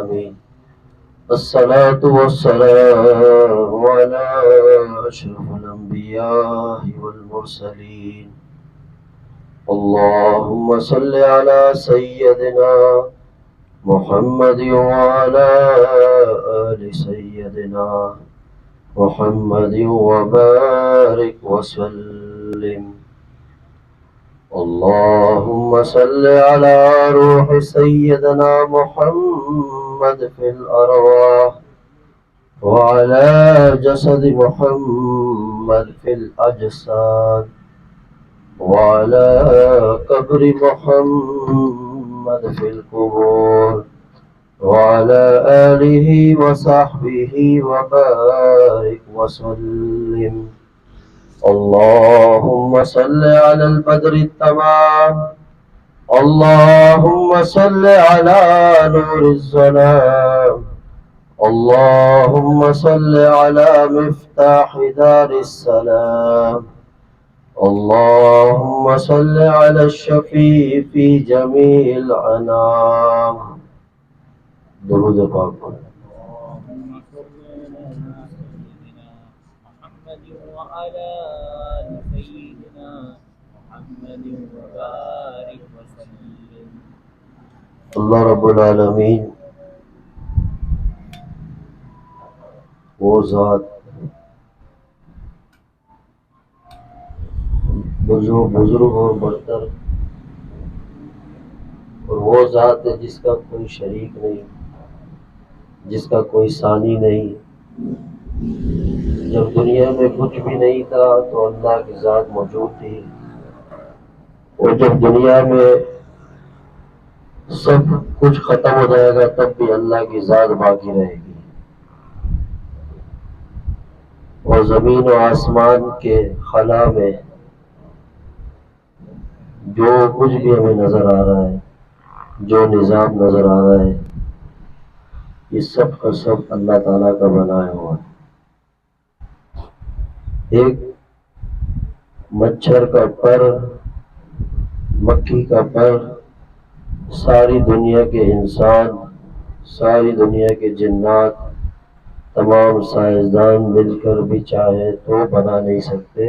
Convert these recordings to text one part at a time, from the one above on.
العالمين الصلاة والسلام على أشرف الأنبياء والمرسلين اللهم صل على سيدنا محمد وعلى آل سيدنا محمد وبارك وسلم اللهم صل على روح سيدنا محمد في الأرواح وعلى جسد محمد في الأجساد وعلى قبر محمد في القبور وعلى آله وصحبه وبارك وسلم اللهم صل على البدر التمام اللهم صل على نور الظلام اللهم صل على مفتاح دار السلام اللهم صل على الشفيع في جميع الأنام درود پاک پڑھیں اللهم صل على سيدنا محمد وعلى آل سيدنا محمد وبارك وسلم اللہ رب العالمین وہ ذات بزرگ اور برتر اور وہ ذات ہے جس کا کوئی شریک نہیں، جس کا کوئی ثانی نہیں۔ جب دنیا میں کچھ بھی نہیں تھا تو اللہ کی ذات موجود تھی، اور جب دنیا میں سب کچھ ختم ہو جائے گا تب بھی اللہ کی ذات باقی رہے گی۔ اور زمین و آسمان کے خلا میں جو کچھ بھی ہمیں نظر آ رہا ہے، جو نظام نظر آ رہا ہے، یہ سب کا سب اللہ تعالیٰ کا بنایا ہوا ہے۔ ایک مچھر کا پر، مکھی کا پر، ساری دنیا کے انسان، ساری دنیا کے جنات، تمام سائنسدان مل کر بھی چاہے تو بنا نہیں سکتے۔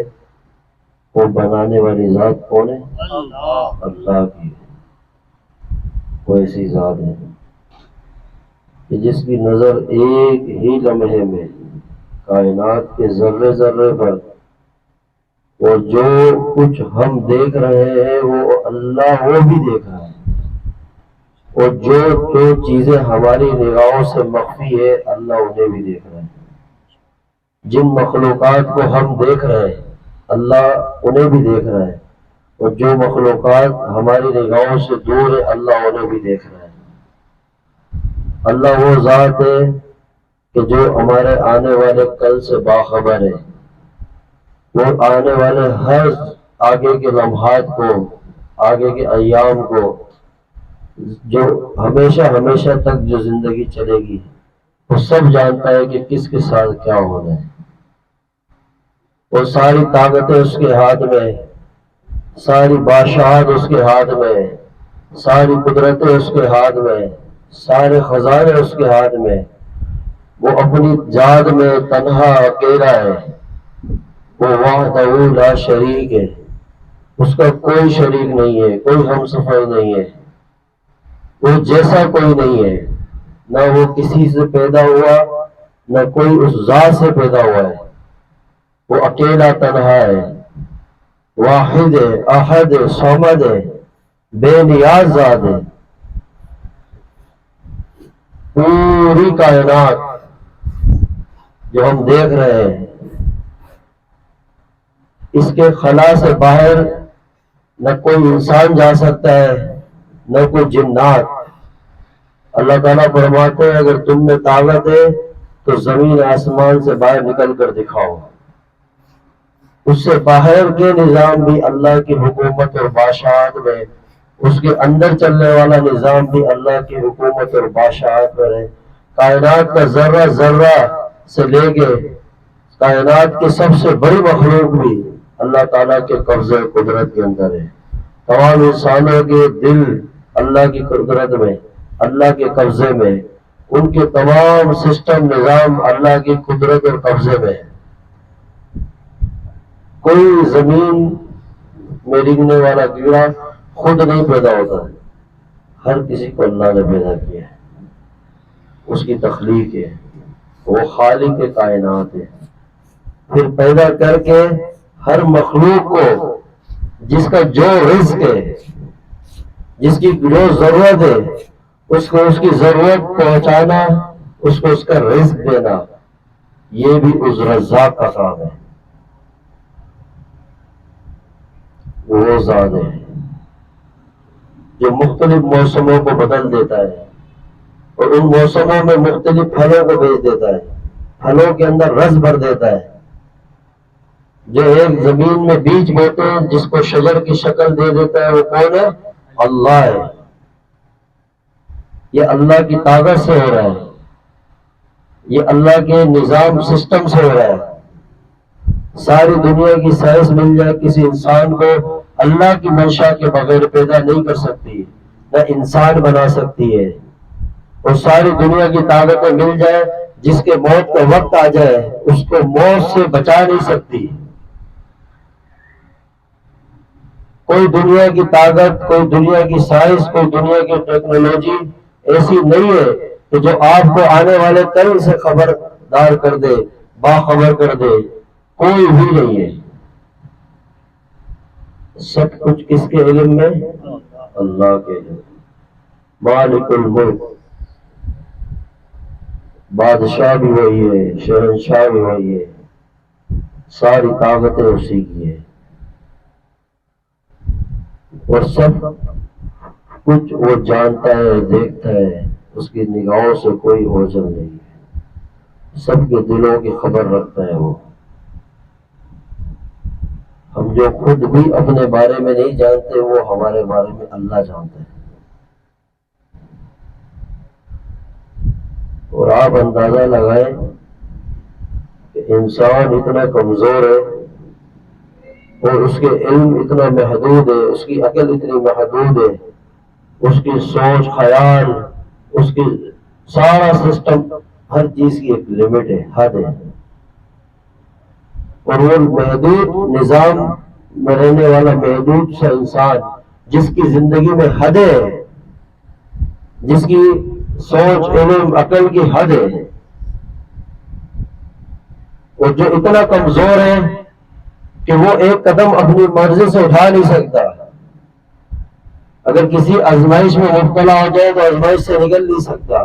وہ بنانے والی ذات کون ہے؟ اللہ کی۔ وہ ایسی ذات ہے کہ جس کی نظر ایک ہی لمحے میں کائنات کے ذرے ذرے پر، اور جو کچھ ہم دیکھ رہے ہیں وہ اللہ وہ بھی دیکھ رہا ہے، اور جو چیزیں ہماری نگاہوں سے مخفی ہے اللہ انہیں بھی دیکھ رہا ہے۔ جن مخلوقات کو ہم دیکھ رہے ہیں اللہ انہیں بھی دیکھ رہا ہے، اور جو مخلوقات ہماری نگاہوں سے دور ہے اللہ انہیں بھی دیکھ رہا ہے۔ اللہ وہ ذات ہے کہ جو ہمارے آنے والے کل سے باخبر ہے، وہ آنے والے ہر آگے کے لمحات کو، آگے کے ایام کو، جو ہمیشہ ہمیشہ تک جو زندگی چلے گی وہ سب جانتا ہے کہ کس کے ساتھ کیا ہونا ہے۔ وہ ساری طاقتیں اس کے ہاتھ میں، ساری بادشاہت اس کے ہاتھ میں، ساری قدرتیں اس کے ہاتھ میں، سارے خزانے اس کے ہاتھ میں۔ وہ اپنی ذات میں تنہا اکیلا ہے، وہ وحدہ لا شریک ہے، اس کا کوئی شریک نہیں ہے، کوئی ہمسفر نہیں ہے، وہ جیسا کوئی نہیں ہے، نہ وہ کسی سے پیدا ہوا نہ کوئی اس ذات سے پیدا ہوا ہے۔ وہ اکیلا تنہا ہے، واحد ہے، احد ہے، صمد ہے، بے نیاز ذات ہے۔ پوری کائنات جو ہم دیکھ رہے ہیں اس کے خلا سے باہر نہ کوئی انسان جا سکتا ہے نہ کوئی جنات۔ اللہ تعالیٰ فرماتے ہیں اگر تم میں طاقت ہے تو زمین آسمان سے باہر نکل کر دکھاؤ۔ اس سے باہر کے نظام بھی اللہ کی حکومت اور بادشاہت میں، اس کے اندر چلنے والا نظام بھی اللہ کی حکومت اور بادشاہت میں ہے۔ کائنات کا ذرہ ذرہ سے لے کے کائنات کی سب سے بڑی مخلوق بھی اللہ تعالیٰ کے قبضے قدرت کے اندر ہے۔ تمام انسانوں کے دل اللہ کی قدرت میں، اللہ کے قبضے میں، ان کے تمام سسٹم نظام اللہ کی قدرت اور قبضے میں ہے۔ کوئی زمین میں رنگنے والا کیڑا خود نہیں پیدا ہوتا ہے، ہر کسی کو اللہ نے پیدا کیا ہے، اس کی تخلیق ہے، وہ خالق کائنات ہے۔ پھر پیدا کر کے ہر مخلوق کو جس کا جو رزق ہے، جس کی جو ضرورت ہے، اس کو اس کی ضرورت پہنچانا، اس کو اس کا رزق دینا، یہ بھی اس رزاق کا کام ہے۔ وہ ذات ہے جو مختلف موسموں کو بدل دیتا ہے اور ان موسموں میں مختلف پھلوں کو بھیج دیتا ہے، پھلوں کے اندر رس بھر دیتا ہے۔ جو ایک زمین میں بیج بوتے ہیں جس کو شجر کی شکل دے دیتا ہے، وہ کون ہے؟ اللہ ہے۔ یہ اللہ کی طاقت سے ہو رہا ہے، یہ اللہ کے نظام سسٹم سے ہو رہا ہے۔ ساری دنیا کی سائنس مل جائے، کسی انسان کو اللہ کی منشا کے بغیر پیدا نہیں کر سکتی، نہ انسان بنا سکتی ہے۔ اور ساری دنیا کی طاقتیں مل جائے، جس کے موت کا وقت آ جائے اس کو موت سے بچا نہیں سکتی۔ کوئی دنیا کی طاقت، کوئی دنیا کی سائنس، کوئی دنیا کی ٹیکنالوجی ایسی نہیں ہے کہ جو آپ کو آنے والے کل سے خبردار کر دے، باخبر کر دے، کوئی بھی نہیں ہے۔ سب کچھ کس کے علم میں؟ اللہ کے علم۔ مالک الملک، بادشاہ بھی وہی ہے، شہنشاہ بھی وہی ہے، ساری طاقتیں اسی کی ہے، اور سب کچھ وہ جانتا ہے، دیکھتا ہے، اس کی نگاہوں سے کوئی اوجھل نہیں ہے، سب کے دلوں کی خبر رکھتا ہے وہ۔ ہم جو خود بھی اپنے بارے میں نہیں جانتے، وہ ہمارے بارے میں اللہ جانتا ہے۔ اور آپ اندازہ لگائیں کہ انسان اتنا کمزور ہے اور اس کے علم اتنا محدود ہے، اس کی عقل اتنی محدود ہے، اس کی سوچ خیال، اس کی سارا سسٹم، ہر چیز کی ایک لمٹ ہے، حد ہے۔ اور وہ محدود نظام میں رہنے والا محدود سا انسان جس کی زندگی میں حد ہے، جس کی سوچ علم عقل کی حد ہے، اور جو اتنا کمزور ہے کہ وہ ایک قدم اپنی مرضی سے اٹھا نہیں سکتا۔ اگر کسی آزمائش میں مبتلا ہو جائے تو آزمائش سے نکل نہیں سکتا،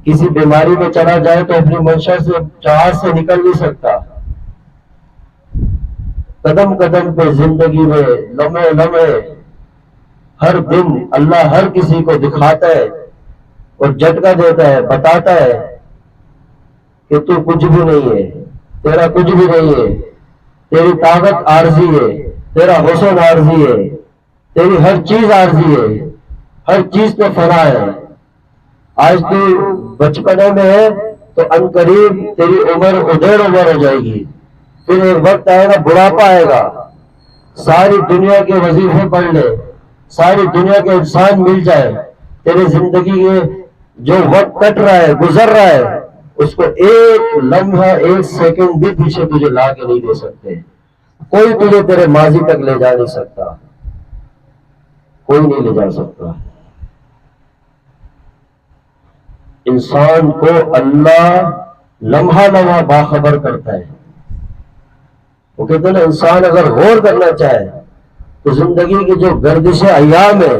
کسی بیماری میں چلا جائے تو اپنی منشا سے چاہت سے نکل نہیں سکتا۔ قدم قدم پہ زندگی میں لمحے لمحے ہر دن اللہ ہر کسی کو دکھاتا ہے اور جھٹکا دیتا ہے، بتاتا ہے کہ تو کچھ بھی نہیں ہے، تیرا کچھ بھی نہیں ہے، تیری طاقت عارضی ہے، تیرا حسن عارضی ہے، تیری ہر چیز عارضی ہے، ہر چیز تو فنا ہے۔ آج تو بچپنے میں ہے تو عنقریب تیری عمر ادھیڑ عمر ہو جائے گی، پھر ایک وقت آئے گا، بڑھاپا آئے گا، ساری دنیا کے وظیفے پڑھ لے، ساری دنیا کے انسان مل جائے، تیری زندگی کے جو وقت کٹ رہا ہے، گزر رہا ہے، اس کو ایک لمحہ ایک سیکنڈ بھی پیچھے تجھے لا کے نہیں دے سکتے۔ کوئی تجھے تیرے ماضی تک لے جا نہیں سکتا، کوئی نہیں لے جا سکتا۔ انسان کو اللہ لمحہ لمحہ باخبر کرتا ہے۔ وہ کہتے ہیں نا، انسان اگر غور کرنا چاہے تو زندگی کی جو گردش ایام ہے،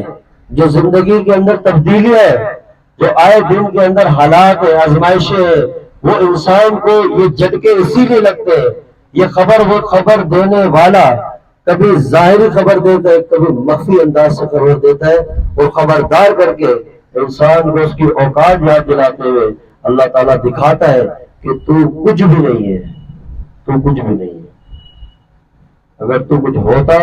جو زندگی کے اندر تبدیلیاں ہے، جو آئے دن کے اندر حالات ہے، آزمائشیں ہیں، وہ انسان کو یہ جھٹکے اسی لیے لگتے ہیں۔ یہ خبر وہ خبر دینے والا کبھی ظاہری خبر دیتا ہے، کبھی مخفی انداز سے خبر دیتا ہے، اور خبردار کر کے انسان کو اس کی اوقات یاد دلاتے ہوئے اللہ تعالیٰ دکھاتا ہے کہ تو کچھ بھی نہیں ہے، تو کچھ بھی نہیں ہے۔ اگر تو کچھ ہوتا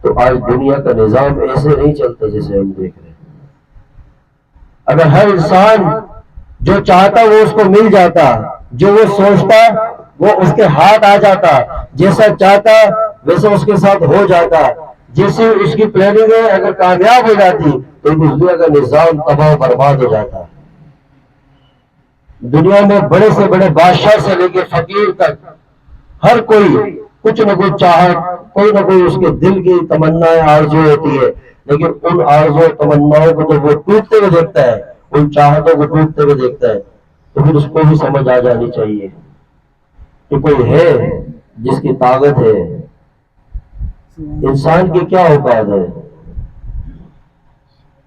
تو آج دنیا کا نظام ایسے نہیں چلتا جیسے ہم دیکھ رہے ہیں۔ اگر ہر انسان جو چاہتا وہ اس کو مل جاتا، جو وہ سوچتا وہ اس کے ہاتھ آ جاتا، جیسا چاہتا ویسا اس کے ساتھ ہو جاتا، جیسے اس کی پلاننگ ہے اگر کامیاب ہو جاتی تو دنیا کا نظام تباہ و برباد ہو جاتا. دنیا میں بڑے سے بڑے بادشاہ سے لے کے فقیر تک ہر کوئی کچھ نہ کچھ چاہت، کوئی نہ کوئی اس کے دل کی تمنا آرزو ہوتی ہے، لیکن ان آرزو تمناؤں کو جب وہ ٹوٹتے ہوئے دیکھتا ہے، ان چاہتوں کو ٹوٹتے ہوئے دیکھتا ہے، تو پھر اس کو بھی سمجھ آ جانی چاہیے کہ کوئی ہے جس کی طاقت ہے. انسان کی کیا اوقات ہے؟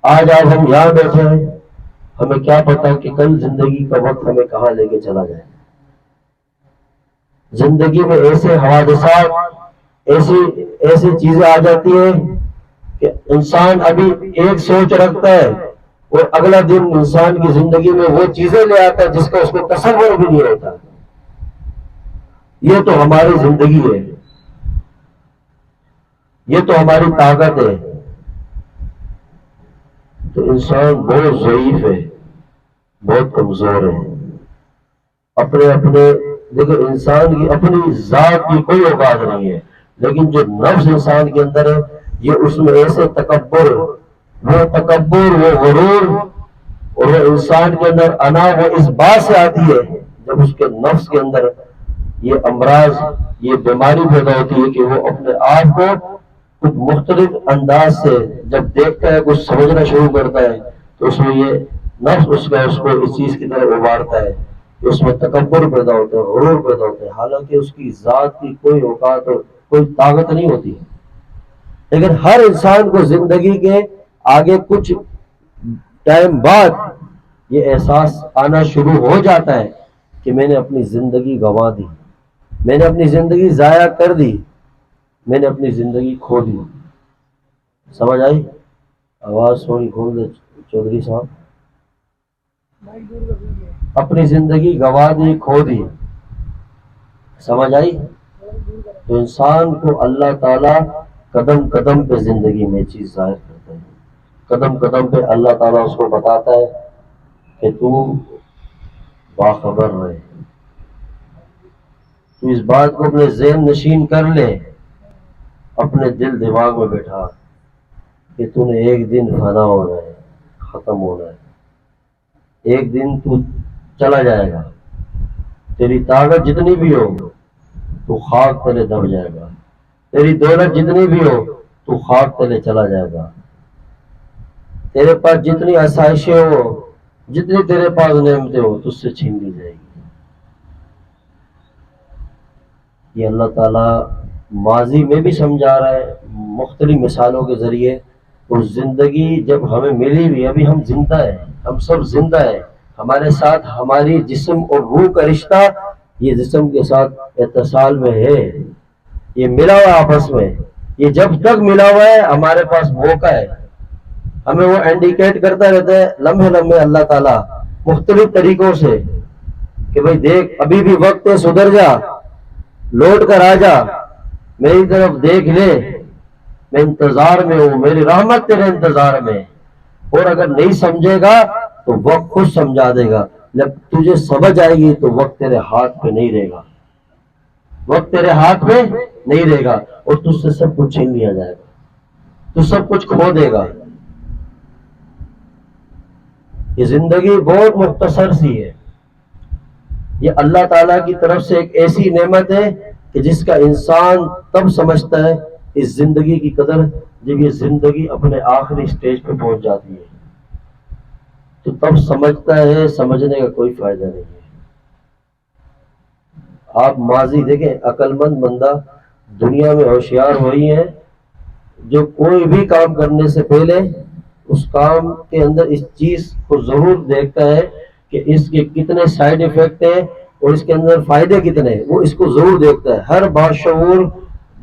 آج ہم یہاں بیٹھے ہیں، ہمیں کیا پتا کہ کل زندگی کا وقت ہمیں کہاں لے کے چلا جائے. زندگی میں ایسے حوادثات، ایسی چیزیں آ جاتی ہیں کہ انسان ابھی ایک سوچ رکھتا ہے اور اگلا دن انسان کی زندگی میں وہ چیزیں لے آتا ہے جس کا اس کو تصور بھی نہیں ہوتا. یہ تو ہماری زندگی ہے، یہ تو ہماری طاقت ہے. تو انسان بہت ضعیف ہے، بہت کمزور ہے. اپنے دیکھو انسان کی اپنی ذات کی کوئی اوقات نہیں ہے، لیکن جو نفس انسان کے اندر ہے یہ اس میں ایسے تکبر، وہ غرور اور وہ انسان کے اندر انا وہ اس بات سے آتی ہے جب اس کے نفس کے اندر یہ امراض، یہ بیماری پیدا ہوتی ہے کہ وہ اپنے آپ کو کچھ مختلف انداز سے جب دیکھتا ہے، کچھ سمجھنا شروع کرتا ہے، تو اس میں یہ نفس اس کو اس چیز کی طرف ابھارتا ہے، اس میں تکبر پیدا ہوتا ہے، غرور پیدا ہوتا ہے، حالانکہ اس کی ذات کی کوئی اوقات اور کوئی طاقت نہیں ہوتی. لیکن ہر انسان کو زندگی کے آگے کچھ ٹائم بعد یہ احساس آنا شروع ہو جاتا ہے کہ میں نے اپنی زندگی گنوا دی، میں نے اپنی زندگی ضائع کر دی، میں نے اپنی زندگی کھو دی. سمجھ آئی؟ آواز تھوڑی کھول دے چودھری صاحب. اپنی زندگی گنوا دی، کھو دی. سمجھ آئی؟ تو انسان کو اللہ تعالیٰ قدم قدم پہ زندگی میں چیز ظاہر کرتا ہے. قدم قدم پہ اللہ تعالیٰ اس کو بتاتا ہے کہ تو باخبر رہے. تو اس بات کو اپنے ذہن نشین کر لے، اپنے دل دماغ میں بیٹھا کہ تو نے ایک دن فنا ہونا ہے، ختم ہونا ہے. ایک دن تو چلا جائے گا. تیری طاقت جتنی بھی ہو تو خاک تلے دب جائے گا، تیری دولت جتنی بھی ہو تو خاک تلے چلا جائے گا. تیرے پاس جتنی آسائشیں ہو، جتنی تیرے پاس نعمتیں ہو، تجھ سے چھین لی جائے گی. یہ اللہ تعالیٰ ماضی میں بھی سمجھا رہا ہے مختلف مثالوں کے ذریعے. اور زندگی جب ہمیں ملی بھی، ابھی ہم زندہ ہیں، ہم سب زندہ ہیں، ہمارے ساتھ ہماری جسم اور روح کا رشتہ یہ جسم کے ساتھ اتصال میں ہے، یہ ملا ہوا آپس میں. یہ جب تک ملا ہوا ہے ہمارے پاس موقع ہے. ہمیں وہ انڈیکیٹ کرتا رہتا ہے لمحے لمحے اللہ تعالیٰ مختلف طریقوں سے کہ بھائی دیکھ ابھی بھی وقت ہے، سدھر جا، لوٹ کر آ جا، میری طرف دیکھ لے، میں انتظار میں ہوں، میری رحمت تیرے انتظار میں. اور اگر نہیں سمجھے گا تو وقت خود سمجھا دے گا. جب تجھے سمجھ آئے گی تو وقت تیرے ہاتھ پہ نہیں رہے گا، وقت تیرے ہاتھ میں نہیں رہے گا اور تجھ سے سب کچھ چھین لیا جائے گا، تو سب کچھ کھو دے گا. یہ زندگی بہت مختصر سی ہے. یہ اللہ تعالیٰ کی طرف سے ایک ایسی نعمت ہے کہ جس کا انسان تب سمجھتا ہے اس زندگی کی قدر جب یہ زندگی اپنے آخری سٹیج پہ پہنچ جاتی ہے، تو تب سمجھتا ہے. سمجھنے کا کوئی فائدہ نہیں ہے. آپ ماضی دیکھیں، عقل مند بندہ دنیا میں ہوشیار وہی ہے جو کوئی بھی کام کرنے سے پہلے اس کام کے اندر اس چیز کو ضرور دیکھتا ہے کہ اس کے کتنے سائیڈ ایفیکٹ ہیں اور اس کے اندر فائدے کتنے ہیں، وہ اس کو ضرور دیکھتا ہے. ہر باشعور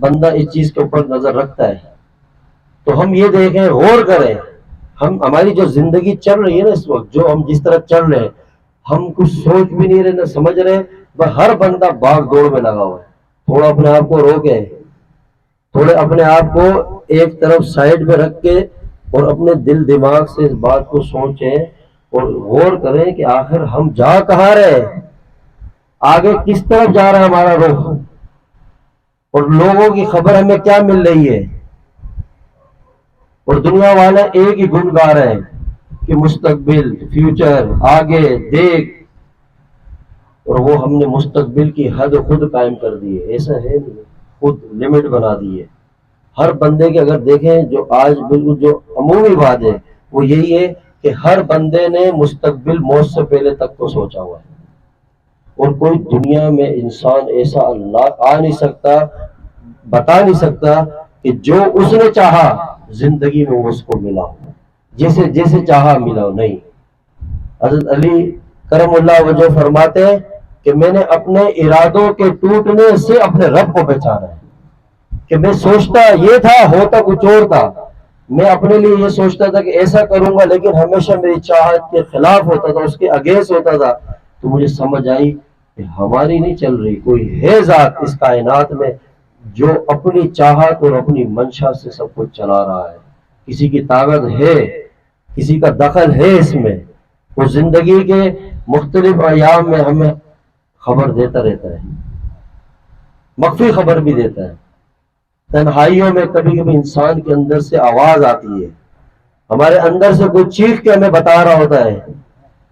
بندہ اس چیز کے اوپر نظر رکھتا ہے. تو ہم یہ دیکھیں، غور کریں، ہماری جو زندگی چل رہی ہے نا اس وقت، جو ہم جس طرح چل رہے ہیں، ہم کچھ سوچ بھی نہیں رہے نہ سمجھ رہے. ہر بندہ بھاگ دوڑ میں لگا ہوا ہے. تھوڑا اپنے آپ کو روکیں، تھوڑے اپنے آپ کو ایک طرف سائڈ میں رکھ کے اور اپنے دل دماغ سے اس بات کو سوچیں اور غور کریں کہ آخر ہم جا کہاں رہے، آگے کس طرف جا رہا ہے ہمارا رخ، اور لوگوں کی خبر ہمیں کیا مل رہی ہے. اور دنیا والے ایک ہی گن گا رہے ہیں کہ مستقبل، فیوچر، آگے دیکھ، اور وہ ہم نے مستقبل کی حد خود قائم کر دی ہے. ایسا ہے نہیں، خود لمٹ بنا دی ہے. ہر بندے کے اگر دیکھیں جو آج بالکل جو عمومی بات ہے وہ یہی ہے کہ ہر بندے نے مستقبل موت سے پہلے تک کو سوچا ہوا ہے. اور کوئی دنیا میں انسان ایسا اللہ آ نہیں سکتا، بتا نہیں سکتا کہ جو اس نے چاہا زندگی میں اس کو ملا ہو، جیسے جیسے چاہا ملا ہو. نہیں، حضرت علی کرم اللہ وجہ فرماتے ہیں کہ میں نے اپنے ارادوں کے ٹوٹنے سے اپنے رب کو پہچانا ہے. کہ میں سوچتا یہ تھا، ہوتا کچھ اور تھا. میں اپنے لیے یہ سوچتا تھا کہ ایسا کروں گا، لیکن ہمیشہ میری چاہت کے خلاف ہوتا تھا، اس کے اگینسٹ ہوتا تھا. تو مجھے سمجھ آئی کہ ہماری نہیں چل رہی، کوئی ہے ذات اس کائنات میں جو اپنی چاہت اور اپنی منشا سے سب کچھ چلا رہا ہے. کسی کی طاقت ہے، کسی کا دخل ہے اس میں. وہ زندگی کے مختلف ایام میں ہمیں خبر دیتا رہتا ہے، مخفی خبر بھی دیتا ہے. تنہائیوں میں کبھی کبھی انسان کے اندر سے آواز آتی ہے، ہمارے اندر سے کوئی چیخ کے ہمیں بتا رہا ہوتا ہے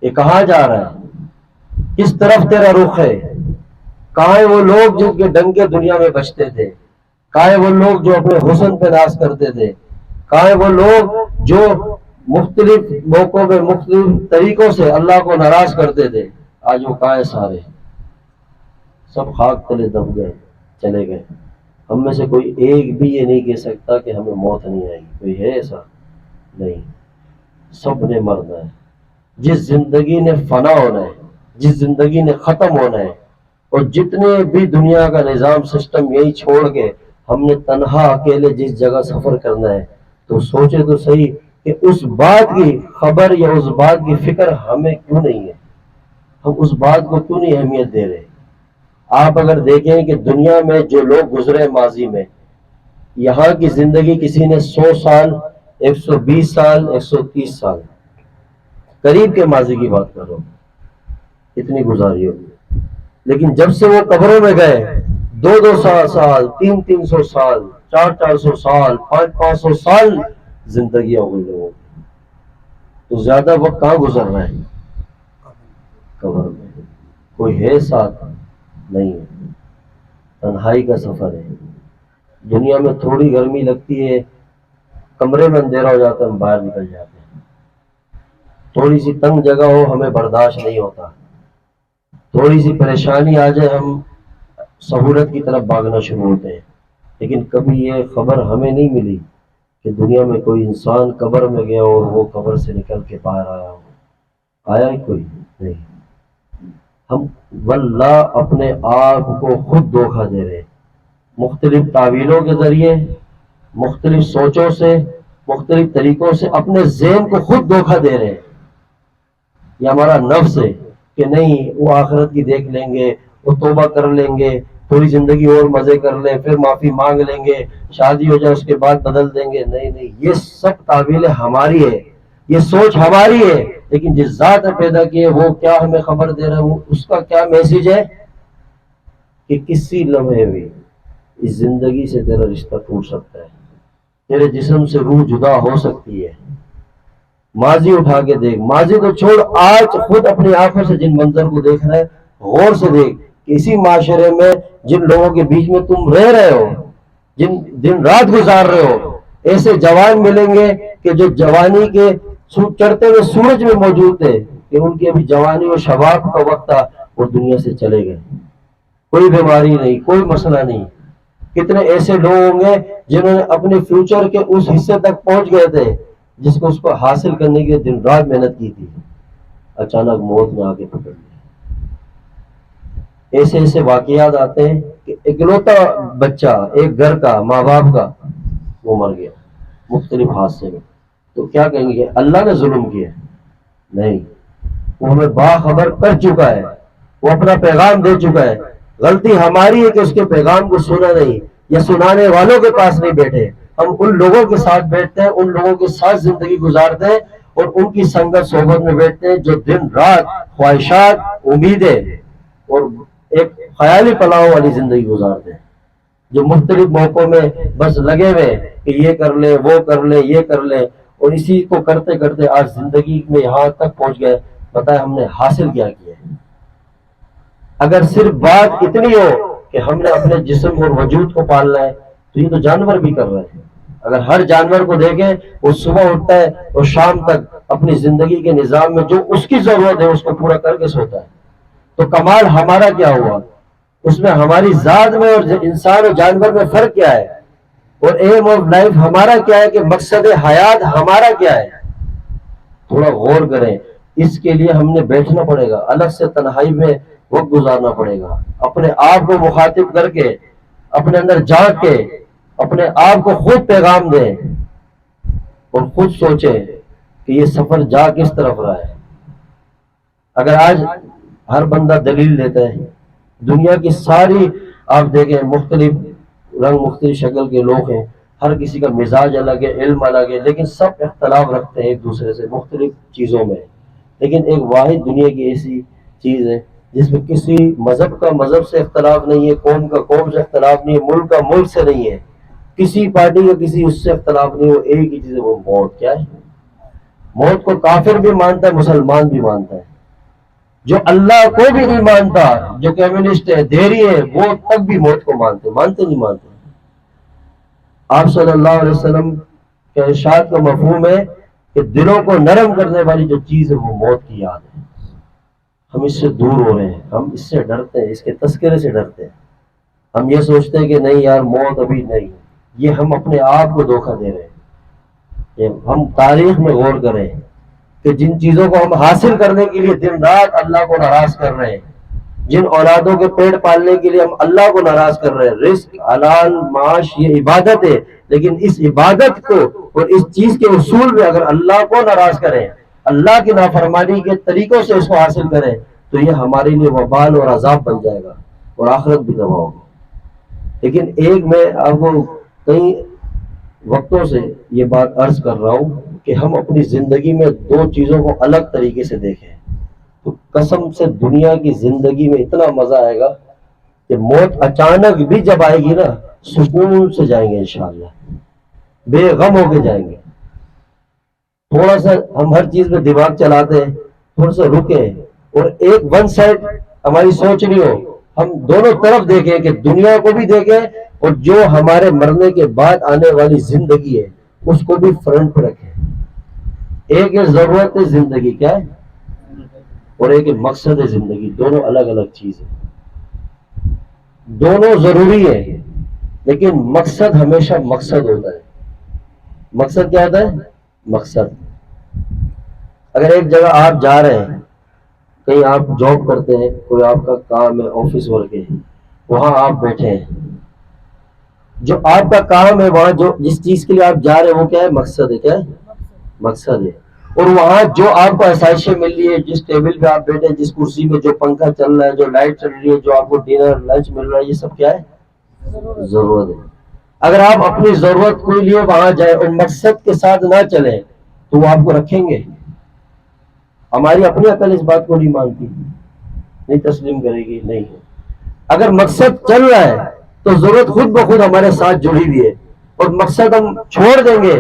یہ کہاں جا رہا ہے، کس طرف تیرا رخ ہے. کہاں وہ لوگ جن کے ڈنکے دنیا میں بجتے تھے، کہاں وہ لوگ جو اپنے حسن پہ ناز کرتے تھے، کہاں وہ لوگ جو مختلف موقعوں میں مختلف طریقوں سے اللہ کو ناراض کرتے تھے. آج وہ کہاں سارے سب خاک تلے دب گئے، چلے گئے. ہم میں سے کوئی ایک بھی یہ نہیں کہہ سکتا کہ ہمیں موت نہیں آئے گی. کوئی ہے ایسا؟ نہیں. سب نے مرنا ہے. جس زندگی نے فنا ہونا ہے، جس زندگی نے ختم ہونا ہے، اور جتنے بھی دنیا کا نظام سسٹم یہی چھوڑ کے ہم نے تنہا اکیلے جس جگہ سفر کرنا ہے، تو سوچے تو صحیح کہ اس بات کی خبر یا اس بات کی فکر ہمیں کیوں نہیں ہے، ہم اس بات کو کیوں نہیں اہمیت دے رہے. آپ اگر دیکھیں کہ دنیا میں جو لوگ گزرے ماضی میں، یہاں کی زندگی کسی نے 100 سال، 120 سال، 130 سال، قریب کے ماضی کی بات کرو، اتنی گزاری ہوگی. لیکن جب سے وہ قبروں میں گئے، 200 سال، 300 سال، 400 سال، 500 سال زندگی ہو گئی لوگوں کی. تو زیادہ وقت کہاں گزر رہا ہے؟ قبر میں. کوئی ہے ساتھ؟ نہیں ہے. تنہائی کا سفر ہے. دنیا میں تھوڑی گرمی لگتی ہے، کمرے میں اندھیرا ہو جاتا ہے، ہم باہر نکل جاتے ہیں. تھوڑی سی تنگ جگہ ہو ہمیں برداشت نہیں ہوتا، تھوڑی سی پریشانی آ جائے ہم سہولت کی طرف بھاگنا شروع ہوتے ہیں. لیکن کبھی یہ خبر ہمیں نہیں ملی کہ دنیا میں کوئی انسان قبر میں گیا اور وہ قبر سے نکل کے باہر آیا ہو. آیا ہی کوئی نہیں. ہم واللہ اپنے آپ کو خود دھوکہ دے رہے ہیں، مختلف تعویلوں کے ذریعے، مختلف سوچوں سے، مختلف طریقوں سے اپنے ذہن کو خود دھوکہ دے رہے ہیں. یہ ہمارا نفس ہے کہ نہیں وہ آخرت کی دیکھ لیں گے، وہ توبہ کر لیں گے، تھوڑی زندگی اور مزے کر لیں، پھر معافی مانگ لیں گے، شادی ہو جائے اس کے بعد بدل دیں گے. نہیں نہیں، یہ سب تعویلیں ہماری ہے، یہ سوچ ہماری ہے. لیکن جس ذات نے پیدا کیے وہ کیا ہمیں خبر دے رہا ہے، وہ اس کا کیا میسج ہے کہ کسی لمحے بھی اس زندگی سے تیرا رشتہ ٹوٹ سکتا ہے، تیرے جسم سے روح جدا ہو سکتی ہے. ماضی اٹھا کے دیکھ، ماضی تو چھوڑ، آج خود اپنی آنکھوں سے جن منظر کو دیکھ رہا ہے غور سے دیکھ کہ اسی معاشرے میں جن لوگوں کے بیچ میں تم رہ رہے ہو، جن دن رات گزار رہے ہو، ایسے جوان ملیں گے کہ جو جوانی کے چڑھتے ہوئے سورج میں موجود تھے، کہ ان کی ابھی جوانی اور شباب کا وقت تھا، وہ دنیا سے چلے گئے. کوئی بیماری نہیں، کوئی مسئلہ نہیں. کتنے ایسے لوگ ہوں گے جنہوں نے اپنے فیوچر کے اس حصے تک پہنچ گئے تھے جس کو اس کو حاصل کرنے کے دن رات محنت کی تھی، اچانک موت نے آ کے پکڑ لیا. ایسے ایسے واقعات آتے ہیں کہ اکلوتا بچہ ایک گھر کا، ماں باپ کا، وہ مر گیا مختلف حادثے میں. تو کیا کہیں گے؟ اللہ نے ظلم کیا؟ نہیں، وہ ہمیں باخبر کر چکا ہے، وہ اپنا پیغام دے چکا ہے. غلطی ہماری ہے کہ اس کے پیغام کو سنا نہیں، یا سنانے والوں کے پاس نہیں بیٹھے. ہم ان لوگوں کے ساتھ بیٹھتے ہیں، ان لوگوں کے ساتھ زندگی گزارتے ہیں، اور ان کی سنگت صحبت میں بیٹھتے ہیں جو دن رات خواہشات، امیدیں اور ایک خیالی پلاؤ والی زندگی گزارتے ہیں. جو مختلف موقعوں میں بس لگے ہوئے کہ یہ کر لیں وہ کر لیں یہ کر لیں، اور اسی کو کرتے کرتے آج زندگی میں یہاں تک پہنچ گئے. بتائیں ہم نے حاصل کیا کیا ہے؟ اگر صرف بات اتنی ہو کہ ہم نے اپنے جسم اور وجود کو پالنا ہے تو یہ تو جانور بھی کر رہے ہیں. اگر ہر جانور کو دیکھیں وہ صبح اٹھتا ہے اور شام تک اپنی زندگی کے نظام میں جو اس کی ضرورت ہے اس کو پورا کر کے سوتا ہے، تو کمال ہمارا کیا ہوا؟ اس میں ہماری ذات میں اور انسان اور جانور میں فرق کیا ہے؟ اور ایم آف لائف ہمارا کیا ہے کہ مقصد حیات ہمارا کیا ہے؟ تھوڑا غور کریں. اس کے لیے ہم نے بیٹھنا پڑے گا، الگ سے تنہائی میں وقت گزارنا پڑے گا، اپنے آپ کو مخاطب کر کے اپنے اندر جھانک کے اپنے آپ کو خود پیغام دیں اور خود سوچیں کہ یہ سفر جا کس طرف رہا ہے. اگر آج ہر بندہ دلیل دیتا ہے، دنیا کی ساری آپ دیکھیں مختلف رنگ مختلف شکل کے لوگ ہیں، ہر کسی کا مزاج الگ ہے، علم الگ ہے، لیکن سب اختلاف رکھتے ہیں ایک دوسرے سے مختلف چیزوں میں. لیکن ایک واحد دنیا کی ایسی چیز ہے جس میں کسی مذہب کا مذہب سے اختلاف نہیں ہے، قوم کا قوم سے اختلاف نہیں ہے، ملک کا ملک سے نہیں ہے، کسی پارٹی کا کسی اس سے اختلاف نہیں. وہ ایک ہی چیز ہے، وہ موت. کیا ہے؟ موت کو کافر بھی مانتا ہے، مسلمان بھی مانتا ہے. جو اللہ کو بھی نہیں مانتا، جو کمیونسٹ ہے دھیری ہے، وہ تک بھی موت کو مانتے نہیں مانتے. آپ صلی اللہ علیہ وسلم کے ارشاد کا مفہوم ہے کہ دلوں کو نرم کرنے والی جو چیز ہے وہ موت کی یاد ہے. ہم اس سے دور ہو رہے ہیں، ہم اس سے ڈرتے ہیں، اس کے تذکرے سے ڈرتے ہیں. ہم یہ سوچتے ہیں کہ نہیں یار موت ابھی نہیں. یہ ہم اپنے آپ کو دھوکہ دے رہے ہیں. ہم تاریخ میں غور کریں کہ جن چیزوں کو ہم حاصل کرنے کے لیے دن رات اللہ کو ناراض کر رہے ہیں، جن اولادوں کے پیٹ پالنے کے لیے ہم اللہ کو ناراض کر رہے ہیں. رزق حلال معاش یہ عبادت ہے، لیکن اس عبادت کو اور اس چیز کے اصول میں اگر اللہ کو ناراض کریں، اللہ کی نافرمانی کے طریقوں سے اس کو حاصل کریں، تو یہ ہمارے لیے وبال اور عذاب بن جائے گا اور آخرت بھی تباہ ہوگی. لیکن ایک میں آپ کو کئی وقتوں سے یہ بات عرض کر رہا ہوں کہ ہم اپنی زندگی میں دو چیزوں کو الگ طریقے سے دیکھیں تو قسم سے دنیا کی زندگی میں اتنا مزہ آئے گا کہ موت اچانک بھی جب آئے گی نا سکون سے جائیں گے انشاءاللہ، بے غم ہو کے جائیں گے. تھوڑا سا ہم ہر چیز میں دماغ چلاتے ہیں، تھوڑا سا رکیں اور ایک ون سائڈ ہماری سوچ نہیں ہو، ہم دونوں طرف دیکھیں کہ دنیا کو بھی دیکھیں اور جو ہمارے مرنے کے بعد آنے والی زندگی ہے اس کو بھی فرنٹ پہ رکھیں. ایک ہے ضرورت ہے زندگی کیا ہے اور ایک ہے مقصد ہے زندگی. دونوں الگ الگ چیز ہے، دونوں ضروری ہے، لیکن مقصد ہمیشہ مقصد ہوتا ہے. مقصد کیا ہوتا ہے؟ مقصد. اگر ایک جگہ آپ جا رہے ہیں، کہیں آپ جاب کرتے ہیں، کوئی آپ کا کام ہے آفس ورک ہے، وہاں آپ بیٹھے ہیں، جو آپ کا کام ہے وہاں جو جس چیز کے لیے آپ جا رہے ہیں وہ کیا ہے؟ مقصد ہے. کیا ہے؟ مقصد ہے. اور وہاں جو آپ کو آسائشیں مل رہی ہے، جس ٹیبل پہ آپ بیٹھے ہیں، جس کرسی میں، جو پنکھا چل رہا ہے، جو لائٹ چل رہی ہے، جو آپ کو ڈنر لنچ مل رہا ہے، یہ سب کیا ہے؟ ضرورت ہے. اگر آپ اپنی ضرورت کے لیے وہاں جائیں اور مقصد کے ساتھ نہ چلیں تو وہ آپ کو رکھیں گے؟ ہماری اپنی عقل اس بات کو نہیں مانتی، نہیں تسلیم کرے گی. نہیں. اگر مقصد چل رہا ہے تو ضرورت خود بخود ہمارے ساتھ جڑی ہوئی ہے، اور مقصد ہم چھوڑ دیں گے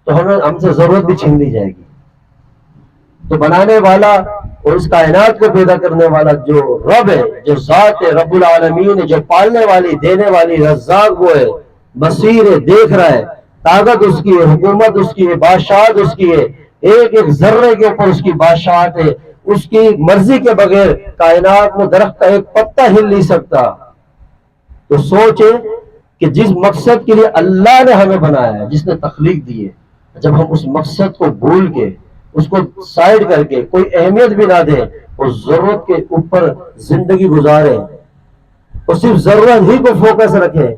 تو ہم سے ضرورت بھی چھین لی جائے گی. تو بنانے والا اور اس کائنات کو پیدا کرنے والا جو رب ہے، جو ذات ہے، رب العالمین ہے، جو پالنے والی دینے والی رزاق وہ ہے، بصیر ہے، دیکھ رہا ہے، طاقت اس کی ہے، حکومت اس کی ہے، بادشاہت اس کی ہے، ایک ایک ذرے کے اوپر اس کی بادشاہت ہے. اس کی مرضی کے بغیر کائنات میں درخت کا ایک پتا ہل نہیں سکتا. تو سوچے کہ جس مقصد کے لیے اللہ نے ہمیں بنایا ہے، جس نے تخلیق دی ہے، جب ہم اس مقصد کو بھول کے اس کو سائڈ کر کے کوئی اہمیت بھی نہ دیں اور ضرورت کے اوپر زندگی گزاریں اور صرف ضرورت ہی کو فوکس رکھیں،